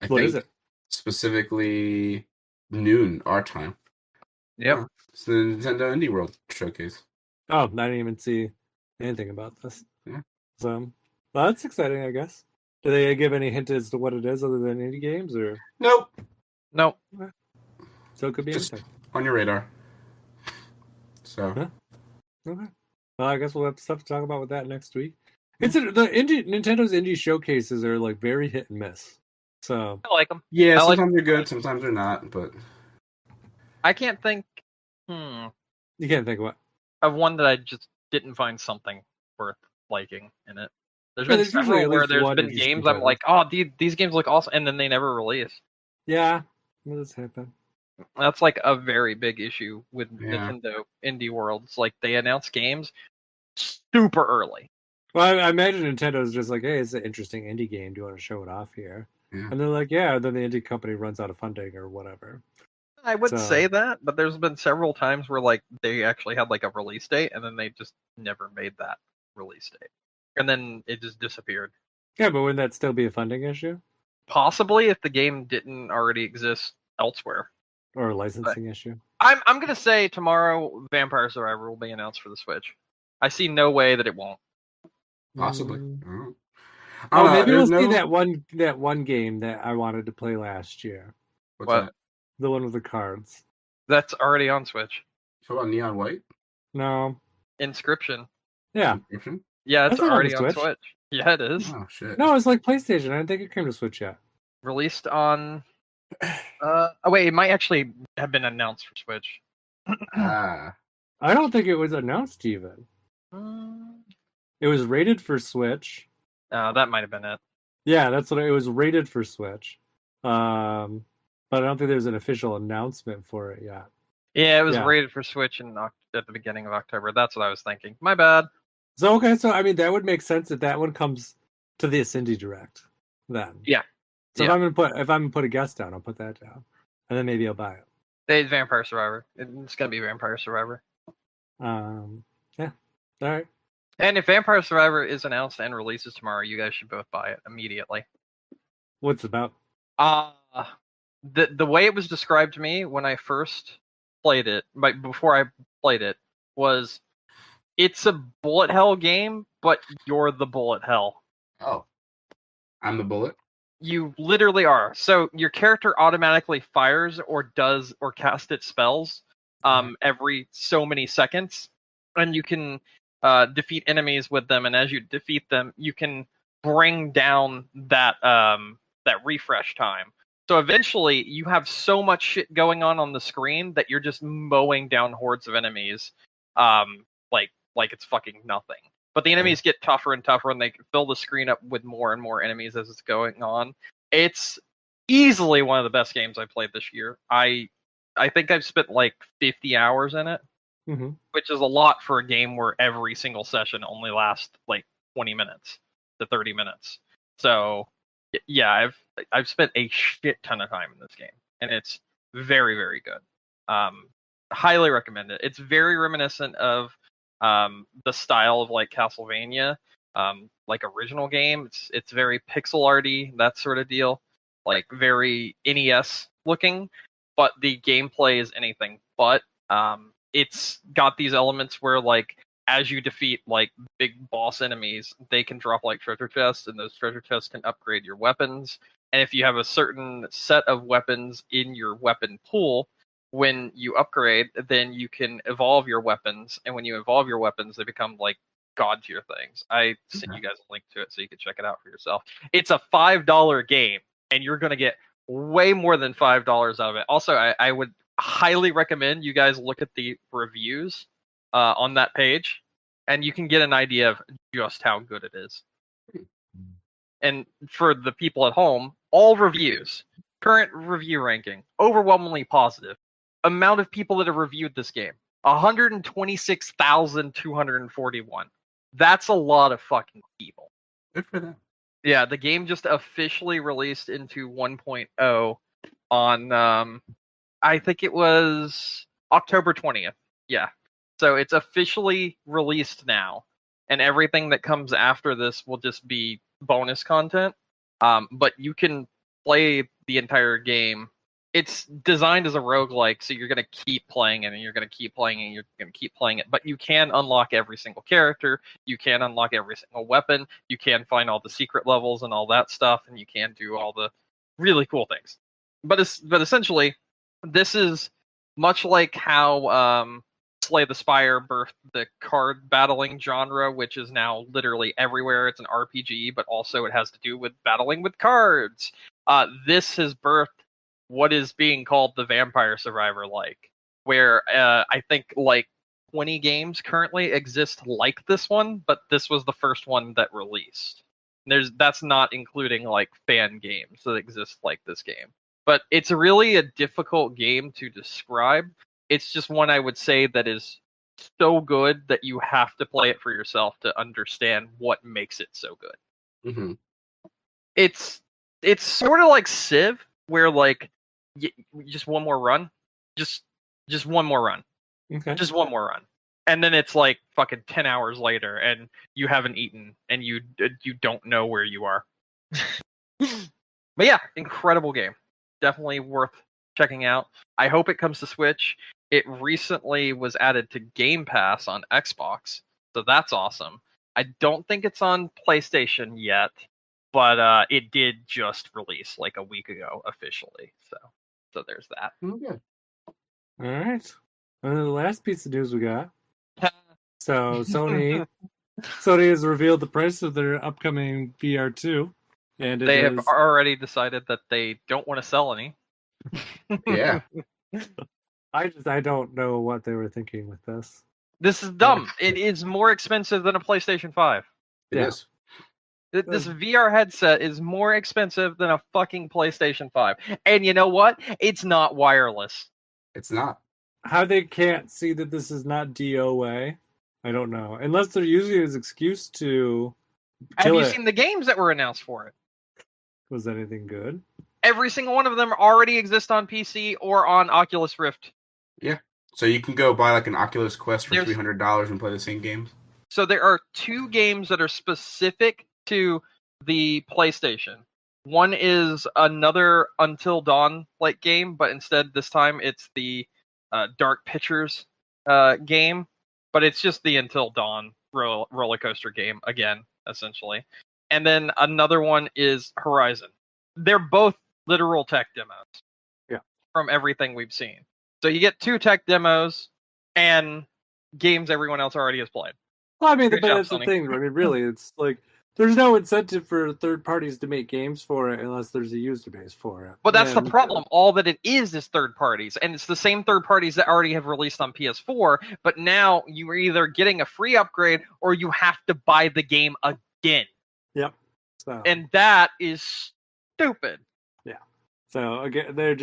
What is it? Specifically noon our time. Yep. It's the Nintendo Indie World Showcase. Oh, I didn't even see anything about this. Yeah. So, well, that's exciting, I guess. Do they give any hint as to what it is other than indie games, or? Nope. Okay. So it could be just anything. On your radar. So. Huh? Okay. Well, I guess we'll have stuff to talk about with that next week. Nintendo's indie showcases are like very hit and miss. So I like them. Yeah, sometimes they're good, sometimes they're not. But I can't think. You can't think of what? Of one that I just didn't find something worth liking in it. There's been several where there's been games I'm like, oh, these games look awesome, and then they never release. Yeah, what does happen? That's like a very big issue with Nintendo Indie Worlds. Like, they announce games super early. Well, I imagine Nintendo's just like, hey, it's an interesting indie game. Do you want to show it off here? Yeah. And they're like, yeah. Then the indie company runs out of funding or whatever. I would say that, but there's been several times where like they actually had like a release date, and then they just never made that release date, and then it just disappeared. Yeah, but wouldn't that still be a funding issue? Possibly, if the game didn't already exist elsewhere. Or a licensing issue. I'm gonna say tomorrow Vampire Survivor will be announced for the Switch. I see no way that it won't. Possibly. Maybe we'll see that one game that I wanted to play last year. What's that? The one with the cards. That's already on Switch. So about Neon White? No. Inscription. Yeah. Inscription? Yeah, it's already on Switch. Yeah, it is. Oh shit. No, it's like PlayStation. I didn't think it came to Switch yet. Released on oh wait, it might actually have been announced for Switch. I don't think it was announced even. It was rated for Switch. Oh, that might have been it. Yeah, that's what it was rated for Switch. But I don't think there's an official announcement for it yet. Yeah, it was rated for Switch at the beginning of October. That's what I was thinking. My bad. So okay, so I mean that would make sense that one comes to this Indie Direct then. Yeah. So if I'm gonna put a guest down, I'll put that down, and then maybe I'll buy it. It's Vampire Survivor. It's gonna be Vampire Survivor. Yeah. All right. And if Vampire Survivor is announced and releases tomorrow, you guys should both buy it immediately. What's it about? The way it was described to me when I first played it, before I played it, was it's a bullet hell game, but you're the bullet hell. Oh. I'm the bullet? You literally are. So your character automatically fires or cast its spells every so many seconds, and you can defeat enemies with them. And as you defeat them, you can bring down that refresh time. So eventually, you have so much shit going on the screen that you're just mowing down hordes of enemies, like it's fucking nothing. But the enemies get tougher and tougher, and they fill the screen up with more and more enemies as it's going on. It's easily one of the best games I played this year. I think I've spent like 50 hours in it, which is a lot for a game where every single session only lasts like 20 minutes to 30 minutes. So yeah, I've spent a shit ton of time in this game, and it's very, very good. Highly recommend it. It's very reminiscent of the style of like Castlevania, like original game. It's very pixel arty, that sort of deal, like very NES looking, but the gameplay is anything but. It's got these elements where like as you defeat like big boss enemies, they can drop like treasure chests, and those treasure chests can upgrade your weapons. And if you have a certain set of weapons in your weapon pool, when you upgrade, then you can evolve your weapons, and when you evolve your weapons, they become like god tier things. I sent you guys a link to it so you can check it out for yourself. It's a $5 game, and you're gonna get way more than $5 out of it. Also, I would highly recommend you guys look at the reviews on that page, and you can get an idea of just how good it is. And for the people at home, all reviews, current review ranking, overwhelmingly positive. Amount of people that have reviewed this game, 126,241. That's a lot of fucking people. Good for them. Yeah, the game just officially released into 1.0 on, I think it was October 20th. Yeah. So it's officially released now, and everything that comes after this will just be bonus content. But you can play the entire game. It's designed as a roguelike, so you're going to keep playing it, and you're going to keep playing it, and you're going to keep playing it. But you can unlock every single character. You can unlock every single weapon. You can find all the secret levels and all that stuff, and you can do all the really cool things. But essentially, this is much like how Slay the Spire birthed the card battling genre, which is now literally everywhere. It's an RPG, but also it has to do with battling with cards. This has birthed what is being called the Vampire Survivor where I think like 20 games currently exist like this one, but this was the first one that released. That's not including like fan games that exist like this game. But it's really a difficult game to describe. It's just one I would say that is so good that you have to play it for yourself to understand what makes it so good. Mm-hmm. It's sort of like Civ, where like just one more run, just one more run, just one more run, and then it's like fucking 10 hours later, and you haven't eaten, and you don't know where you are. But yeah, incredible game, definitely worth checking out. I hope it comes to Switch. It recently was added to Game Pass on Xbox, so that's awesome. I don't think it's on PlayStation yet, but it did just release like a week ago officially. So there's that. Okay. All right. And then the last piece of news we got. So Sony has revealed the price of their upcoming VR2, and they have already decided that they don't want to sell any. Yeah. I don't know what they were thinking with this. This is dumb. It is more expensive than a PlayStation 5. It is. This VR headset is more expensive than a fucking PlayStation 5. And you know what? It's not wireless. It's not. How they can't see that this is not DOA, I don't know. Unless they're using it as excuse to Have you seen the games that were announced for it? Was anything good? Every single one of them already exist on PC or on Oculus Rift. Yeah. So you can go buy like an Oculus Quest for $300 and play the same games. So there are 2 games that are specific to the PlayStation. One is another Until Dawn like game, but instead this time it's the Dark Pictures game, but it's just the Until Dawn roller coaster game again, essentially. And then another one is Horizon. They're both literal tech demos. Yeah. From everything we've seen. So you get 2 tech demos and games everyone else already has played. Well, I mean, but that's the thing. I mean, really, it's like there's no incentive for third parties to make games for it unless there's a user base for it. But that's the problem. All that it is third parties, and it's the same third parties that already have released on PS4. But now you are either getting a free upgrade or you have to buy the game again. Yep. So. And that is stupid. Yeah. So again, I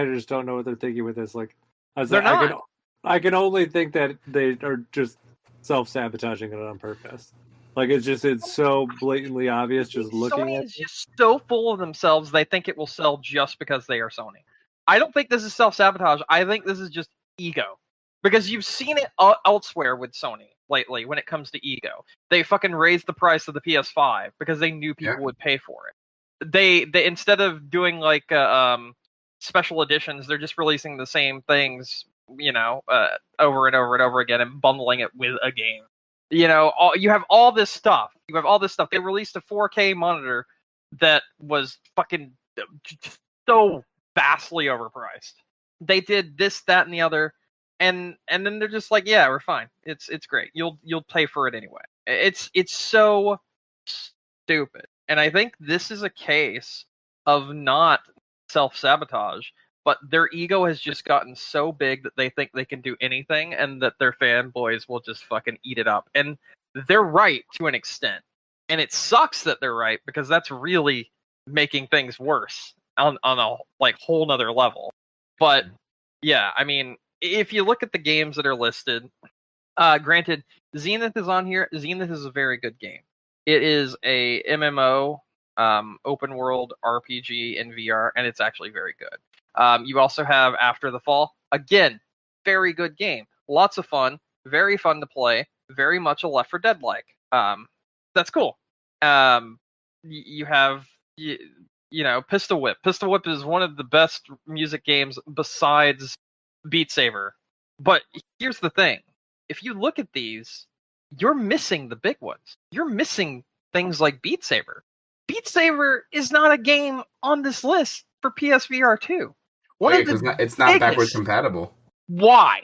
just don't know what they're thinking with this. Like, I can only think that they are just self-sabotaging it on purpose. Like, it's so blatantly obvious just looking Sony at it. is just so full of themselves, they think it will sell just because they are Sony. I don't think this is self-sabotage. I think this is just ego. Because you've seen it elsewhere with Sony lately when it comes to ego. They fucking raised the price of the PS5 because they knew people would pay for it. They instead of doing like special editions, they're just releasing the same things, over and over and over again and bundling it with a game. You have all this stuff. They released a 4K monitor that was fucking so vastly overpriced. They did this, that, and the other, and then they're just like, yeah, we're fine. It's great. You'll pay for it anyway. It's so stupid. And I think this is a case of not self-sabotage, but their ego has just gotten so big that they think they can do anything and that their fanboys will just fucking eat it up. And they're right to an extent. And it sucks that they're right because that's really making things worse on a like whole nother level. But yeah, I mean, if you look at the games that are listed, granted, Zenith is on here. Zenith is a very good game. It is a MMO, open world RPG in VR, and it's actually very good. You also have After the Fall. Again, very good game. Lots of fun. Very fun to play. Very much a Left 4 Dead-like. That's cool. You have, Pistol Whip. Pistol Whip is one of the best music games besides Beat Saber. But here's the thing. If you look at these, you're missing the big ones. You're missing things like Beat Saber. Beat Saber is not a game on this list for PSVR 2. It's not backwards compatible. Why?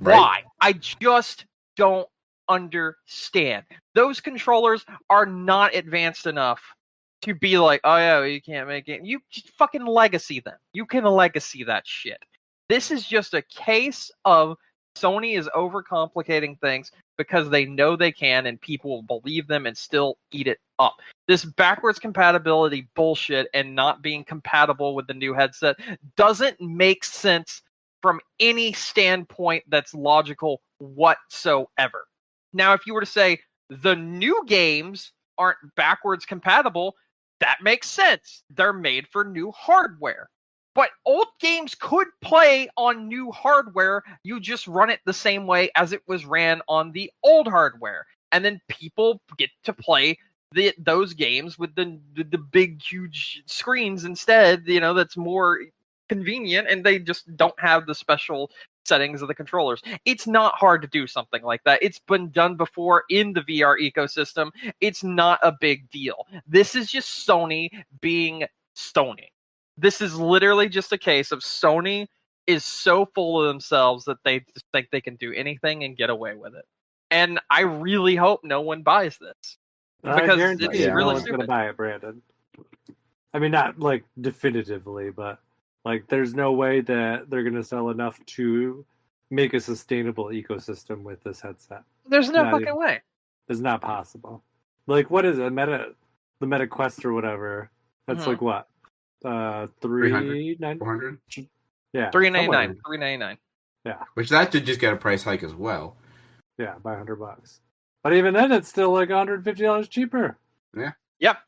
Right? Why? I just don't understand. Those controllers are not advanced enough to be like, oh yeah, you can't make it. You just fucking legacy them. You can legacy that shit. This is just a case of Sony is overcomplicating things because they know they can and people will believe them and still eat it up. This backwards compatibility bullshit and not being compatible with the new headset doesn't make sense from any standpoint that's logical whatsoever. Now, if you were to say the new games aren't backwards compatible, that makes sense. They're made for new hardware. But old games could play on new hardware. You just run it the same way as it was ran on the old hardware. And then people get to play those games with the big, huge screens instead, that's more convenient, and they just don't have the special settings of the controllers. It's not hard to do something like that. It's been done before in the VR ecosystem. It's not a big deal. This is just Sony being Sony. This is literally just a case of Sony is so full of themselves that they just think they can do anything and get away with it. And I really hope no one buys this. Because it's really stupid. Going to buy it, Brandon. I mean, not like definitively, but like there's no way that they're going to sell enough to make a sustainable ecosystem with this headset. There's no fucking way. It's not possible. Like, what is it? The Meta Quest or whatever. That's like what? 300, 400? Yeah. $399. $399. Yeah. Which that did just get a price hike as well. Yeah, by $100. But even then, it's still like $150 cheaper. Yeah. Yep.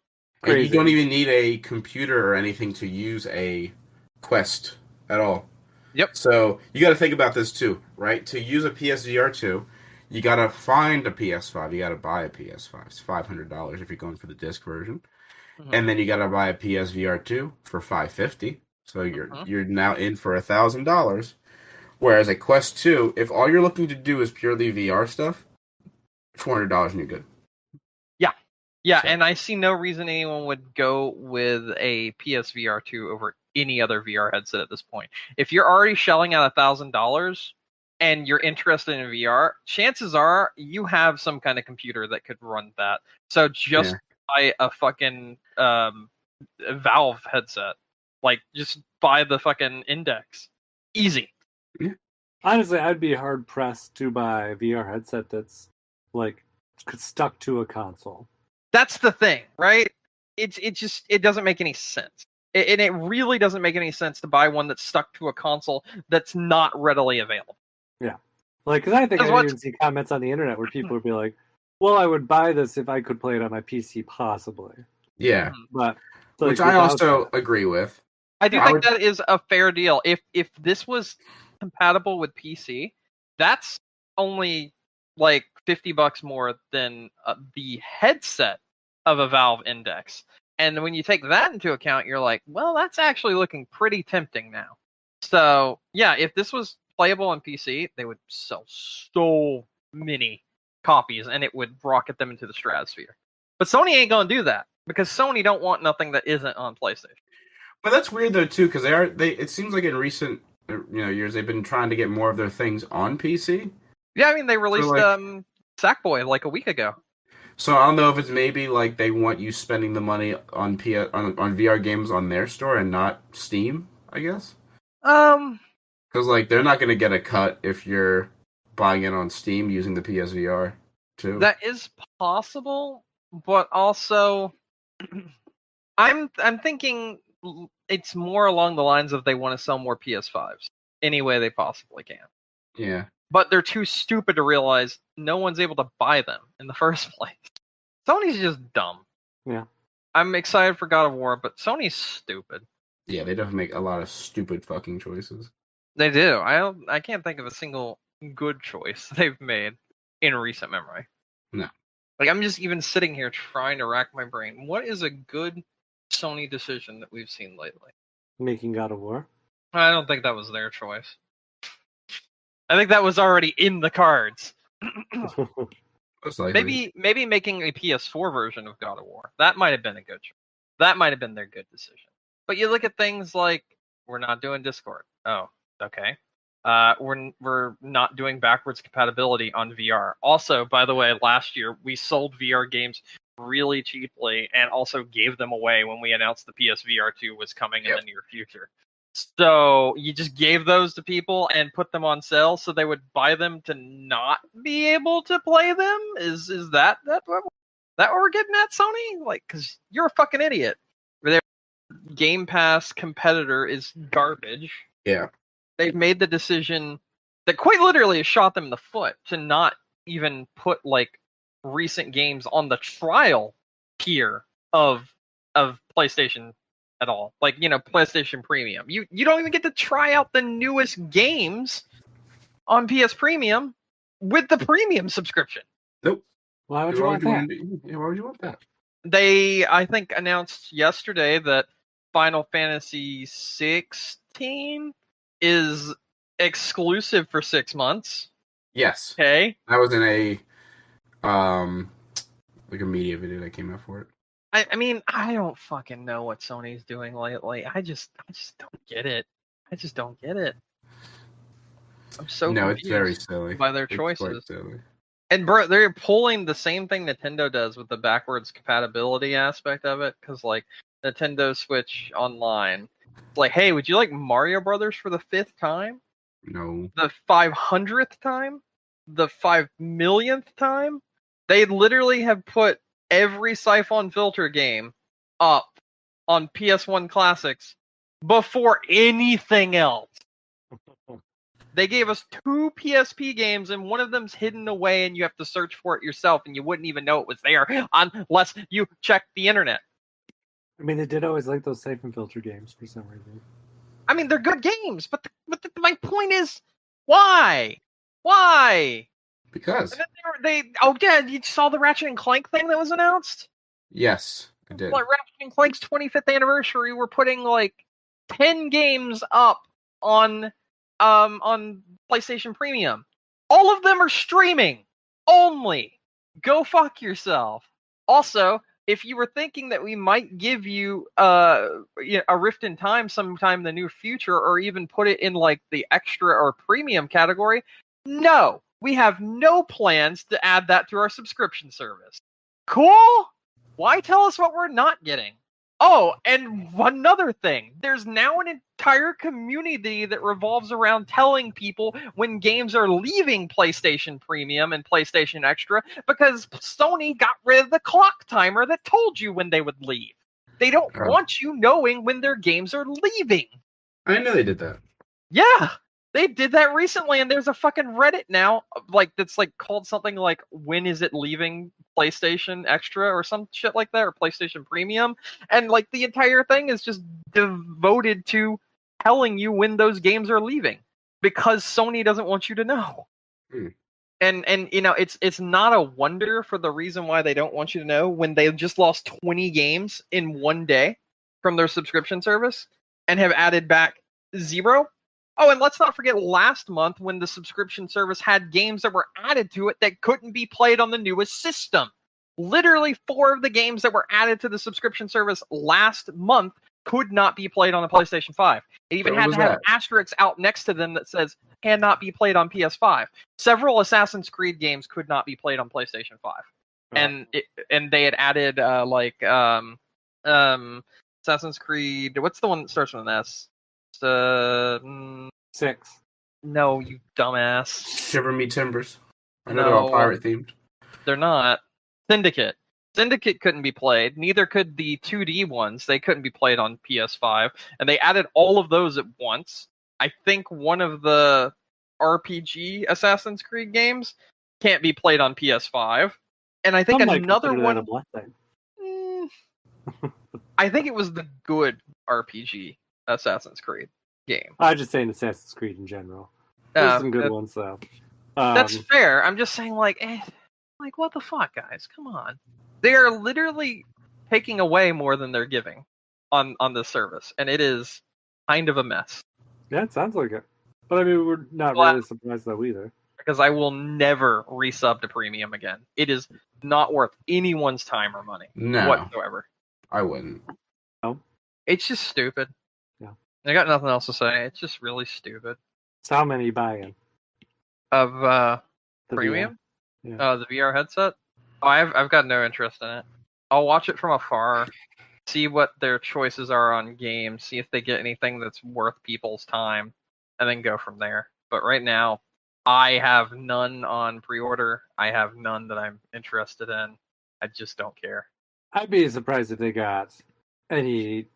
And you don't even need a computer or anything to use a Quest at all. Yep. So you got to think about this too, right? To use a PSVR 2, you got to find a PS5. You got to buy a PS5. It's $500 if you're going for the disc version. Mm-hmm. And then you got to buy a PSVR 2 for $550. So you're now in for $1,000. Whereas a Quest 2, if all you're looking to do is purely VR stuff, $400 and you're good. Yeah, so. And I see no reason anyone would go with a PSVR 2 over any other VR headset at this point. If you're already shelling out $1,000 and you're interested in VR, chances are you have some kind of computer that could run that. So just buy a fucking Valve headset. Like, just buy the fucking Index. Easy. Yeah. Honestly, I'd be hard pressed to buy a VR headset that's like stuck to a console. That's the thing, right? It doesn't make any sense. And it really doesn't make any sense to buy one that's stuck to a console that's not readily available. Yeah. Like, because I think I even see comments on the internet where people would be like, well, I would buy this if I could play it on my PC, possibly. Yeah. But which I also agree with. I do think that is a fair deal. If this was compatible with PC, that's only like $50 more than the headset of a Valve Index. And when you take that into account, you're like, well, that's actually looking pretty tempting now. So, yeah, if this was playable on PC, they would sell so many copies and it would rocket them into the stratosphere. But Sony ain't going to do that because Sony don't want nothing that isn't on PlayStation. But that's weird, though, too, because it seems like in recent years they've been trying to get more of their things on PC. Yeah, I mean, they released Sackboy like a week ago. So I don't know if it's maybe like they want you spending the money on VR games on their store and not Steam, I guess. Because like they're not going to get a cut if you're buying it on Steam using the PSVR too. That is possible, but also I'm thinking it's more along the lines of they want to sell more PS5s any way they possibly can. Yeah. But they're too stupid to realize no one's able to buy them in the first place. Sony's just dumb. Yeah. I'm excited for God of War, but Sony's stupid. Yeah, they definitely make a lot of stupid fucking choices. They do. I can't think of a single good choice they've made in recent memory. No. Like, I'm just even sitting here trying to rack my brain. What is a good Sony decision that we've seen lately? Making God of War? I don't think that was their choice. I think that was already in the cards. Maybe making a PS4 version of God of War. That might have been a good choice. That might have been their good decision. But you look at things like, we're not doing Discord. Oh, okay. We're not doing backwards compatibility on VR. Also, by the way, last year we sold VR games really cheaply and also gave them away when we announced the PSVR 2 was coming in the near future. So you just gave those to people and put them on sale so they would buy them to not be able to play them? Is that what we're getting at, Sony? Like, because you're a fucking idiot. Their Game Pass competitor is garbage. Yeah. They've made the decision that quite literally has shot them in the foot to not even put like recent games on the trial tier of PlayStation at all. Like, PlayStation Premium. You don't even get to try out the newest games on PS Premium with the premium subscription. Nope. Why would you want that? Why would you want that? They, I think, announced yesterday that Final Fantasy 16 is exclusive for 6 months. Yes. Okay. That was in a like a media video that came out for it. I mean, I don't fucking know what Sony's doing lately. I just don't get it. I just don't get it. I'm so confused it's very silly by their choices. Quite silly. And bro, they're pulling the same thing Nintendo does with the backwards compatibility aspect of it, because like Nintendo Switch Online, it's like, hey, would you like Mario Brothers for the 5th time? No. The 500th time, the 5 millionth time, they literally have put every Siphon Filter game up on PS1 Classics before anything else. They gave us 2 PSP games, and one of them's hidden away, and you have to search for it yourself, and you wouldn't even know it was there unless you checked the internet. I mean, they did always like those Siphon Filter games for some reason. I mean, they're good games, but my point is, why? Why? Because. Oh yeah, you saw the Ratchet and Clank thing that was announced? Yes, I did. Like Ratchet and Clank's 25th anniversary, we're putting like 10 games up on PlayStation Premium. All of them are streaming only. Go fuck yourself. Also, if you were thinking that we might give you a Rift in Time sometime in the near future, or even put it in like the extra or premium category, no, we have no plans to add that to our subscription service. Cool? Why tell us what we're not getting? Oh, and another thing. There's now an entire community that revolves around telling people when games are leaving PlayStation Premium and PlayStation Extra, because Sony got rid of the clock timer that told you when they would leave. They don't want you knowing when their games are leaving. I know they did that. Yeah, they did that recently, and there's a fucking Reddit now, that's called something like "When is it leaving PlayStation Extra" or some shit like that, or PlayStation Premium, and like the entire thing is just devoted to telling you when those games are leaving, because Sony doesn't want you to know. And it's not a wonder for the reason why they don't want you to know, when they just lost 20 games in one day from their subscription service and have added back 0. Oh, and let's not forget last month when the subscription service had games that were added to it that couldn't be played on the newest system. Literally 4 of the games that were added to the subscription service last month could not be played on the PlayStation 5. It even had to have asterisks out next to them that says cannot be played on PS5. Several Assassin's Creed games could not be played on PlayStation 5. And they had added Assassin's Creed, what's the one that starts with an S? 6. No, you dumbass. Shiver Me Timbers. I know they're all pirate themed. They're not. Syndicate. Syndicate couldn't be played. Neither could the 2D ones. They couldn't be played on PS5. And they added all of those at once. I think one of the RPG Assassin's Creed games can't be played on PS5. And I think another one... I think it was the good RPG Assassin's Creed game. I'm just saying Assassin's Creed in general. There's some good ones, though. That's fair. I'm just saying, what the fuck, guys? Come on. They are literally taking away more than they're giving on this service, and it is kind of a mess. Yeah, it sounds like it. But I mean, we're not really surprised, though, either. Because I will never resub to Premium again. It is not worth anyone's time or money whatsoever. I wouldn't. No. It's just stupid. Yeah. I got nothing else to say. It's just really stupid. So how many are you buying? Of The Premium? VR. Oh, the VR headset? Oh, I've got no interest in it. I'll watch it from afar, see what their choices are on games, see if they get anything that's worth people's time, and then go from there. But right now, I have none on pre-order. I have none that I'm interested in. I just don't care. I'd be surprised if they got any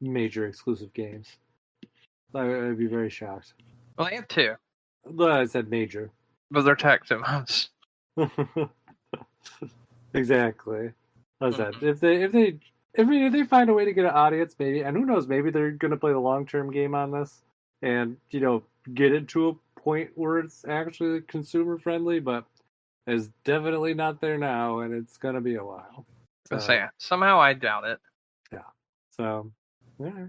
major exclusive games. I'd be very shocked. Well, they have 2. But I said major. But they're tax amounts. Exactly. As I said, if they find a way to get an audience, maybe, and who knows, maybe they're gonna play the long-term game on this, and get it to a point where it's actually consumer friendly, but it's definitely not there now, and it's gonna be a while. So, somehow I doubt it. Yeah. So, yeah.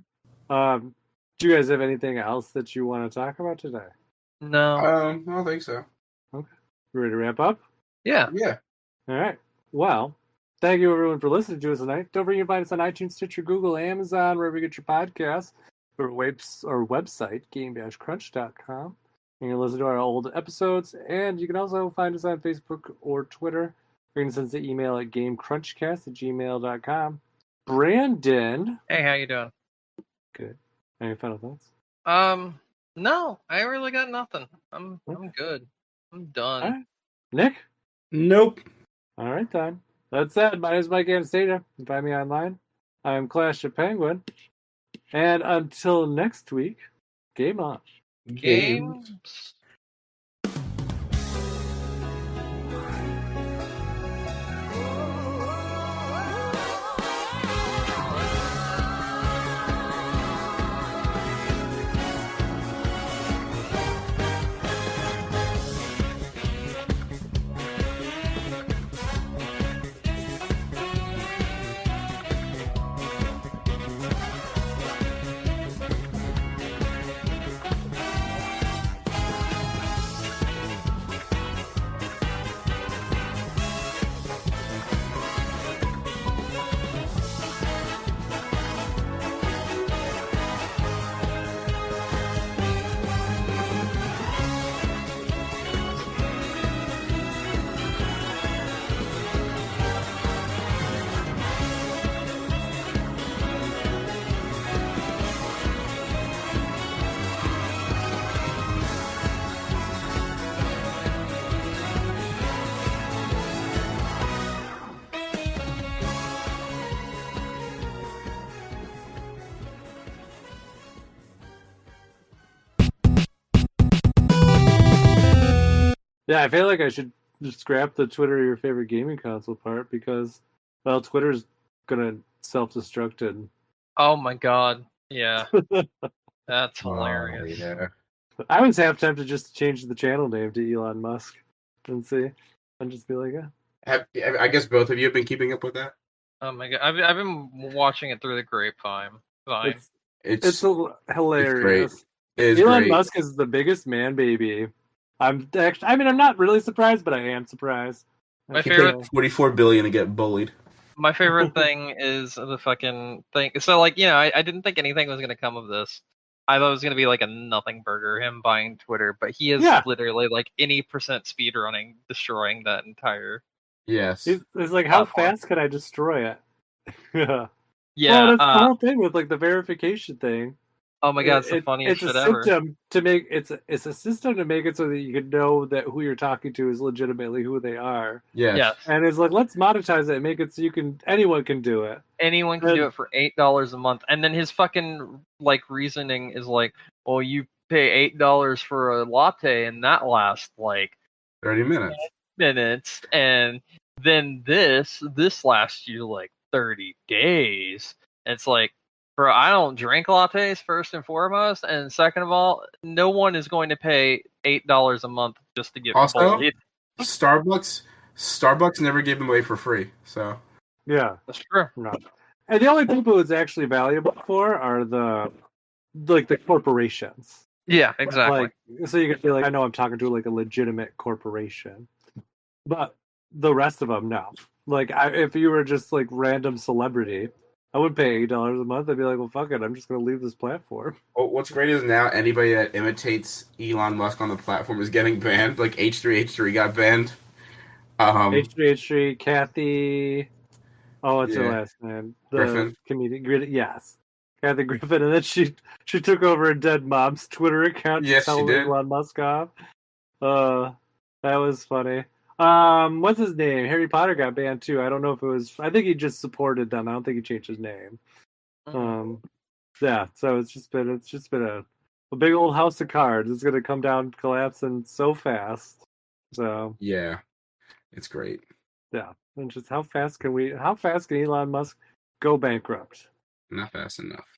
Do you guys have anything else that you want to talk about today? No. I don't think so. Okay. Ready to wrap up? Yeah. Yeah. All right. Well, thank you everyone for listening to us tonight. Don't forget to find us on iTunes, Stitcher, Google, Amazon, wherever you get your podcasts, or website, game-crunch.com. You can listen to our old episodes, and you can also find us on Facebook or Twitter. You can send us an email at gamecrunchcast@gmail.com. Brandon. Hey, how you doing? Good. Any final thoughts? No, I really got nothing. I'm good. I'm done. Right. Nick? Nope. All right, then. That said, my name is Mike Anastasia. You can find me online. I'm Clash of Penguin. And until next week, game on. Games. Yeah, I feel like I should just scrap the Twitter your favorite gaming console part because, well, Twitter's gonna self-destruct it. Oh my god. Yeah. That's hilarious. Yeah. I was half tempted just to change the channel name to Elon Musk and see, and just be like, yeah. I guess both of you have been keeping up with that. Oh my god. I've been watching it through the grapevine. Fine. It's hilarious. It is Elon great. Musk is the biggest man baby. I'm not really surprised, but I am surprised. My He favorite paid $44 billion to get bullied. My favorite thing is the fucking thing. So, like, you know, I didn't think anything was going to come of this. I thought it was going to be like a nothing burger, him buying Twitter, but he is literally like any percent speed running, destroying that entire. Yes. It's like, how fast could I destroy it? Yeah. Yeah. Well, that's the whole thing with like the verification thing. Oh my god, it's the funniest shit ever. It's a system to make it so that you can know that who you're talking to is legitimately who they are. Yes. And it's like, let's monetize it and make it so anyone can do it. Anyone can do it for $8 a month. And then his fucking like reasoning is like, well, you pay $8 for a latte and that lasts like 30 minutes. And then this lasts you like 30 days. And it's like, bro, I don't drink lattes first and foremost, and second of all, no one is going to pay $8 a month just to get bullied. Starbucks never gave them away for free, so yeah, that's true. No. And the only people it's actually valuable for are the corporations. Yeah, exactly. So you can be like, I know I'm talking to like a legitimate corporation, but the rest of them, no. Like, if you were just like random celebrity, I would pay $8 a month. I'd be like, well, fuck it. I'm just going to leave this platform. Well, what's great is now anybody that imitates Elon Musk on the platform is getting banned. Like H3H3 got banned. H3H3, Kathy. Oh, what's her last name? Griffin. Comedian. Yes. Kathy Griffin. And then she took over a dead mom's Twitter account to tell Elon Musk off. That was funny. What's his name? Harry Potter got banned too. I don't know if it was. I think he just supported them. I don't think he changed his name. Yeah. So it's just been a big old house of cards. It's gonna come down collapsing so fast. So yeah, it's great. Yeah, and just how fast can Elon Musk go bankrupt? Not fast enough.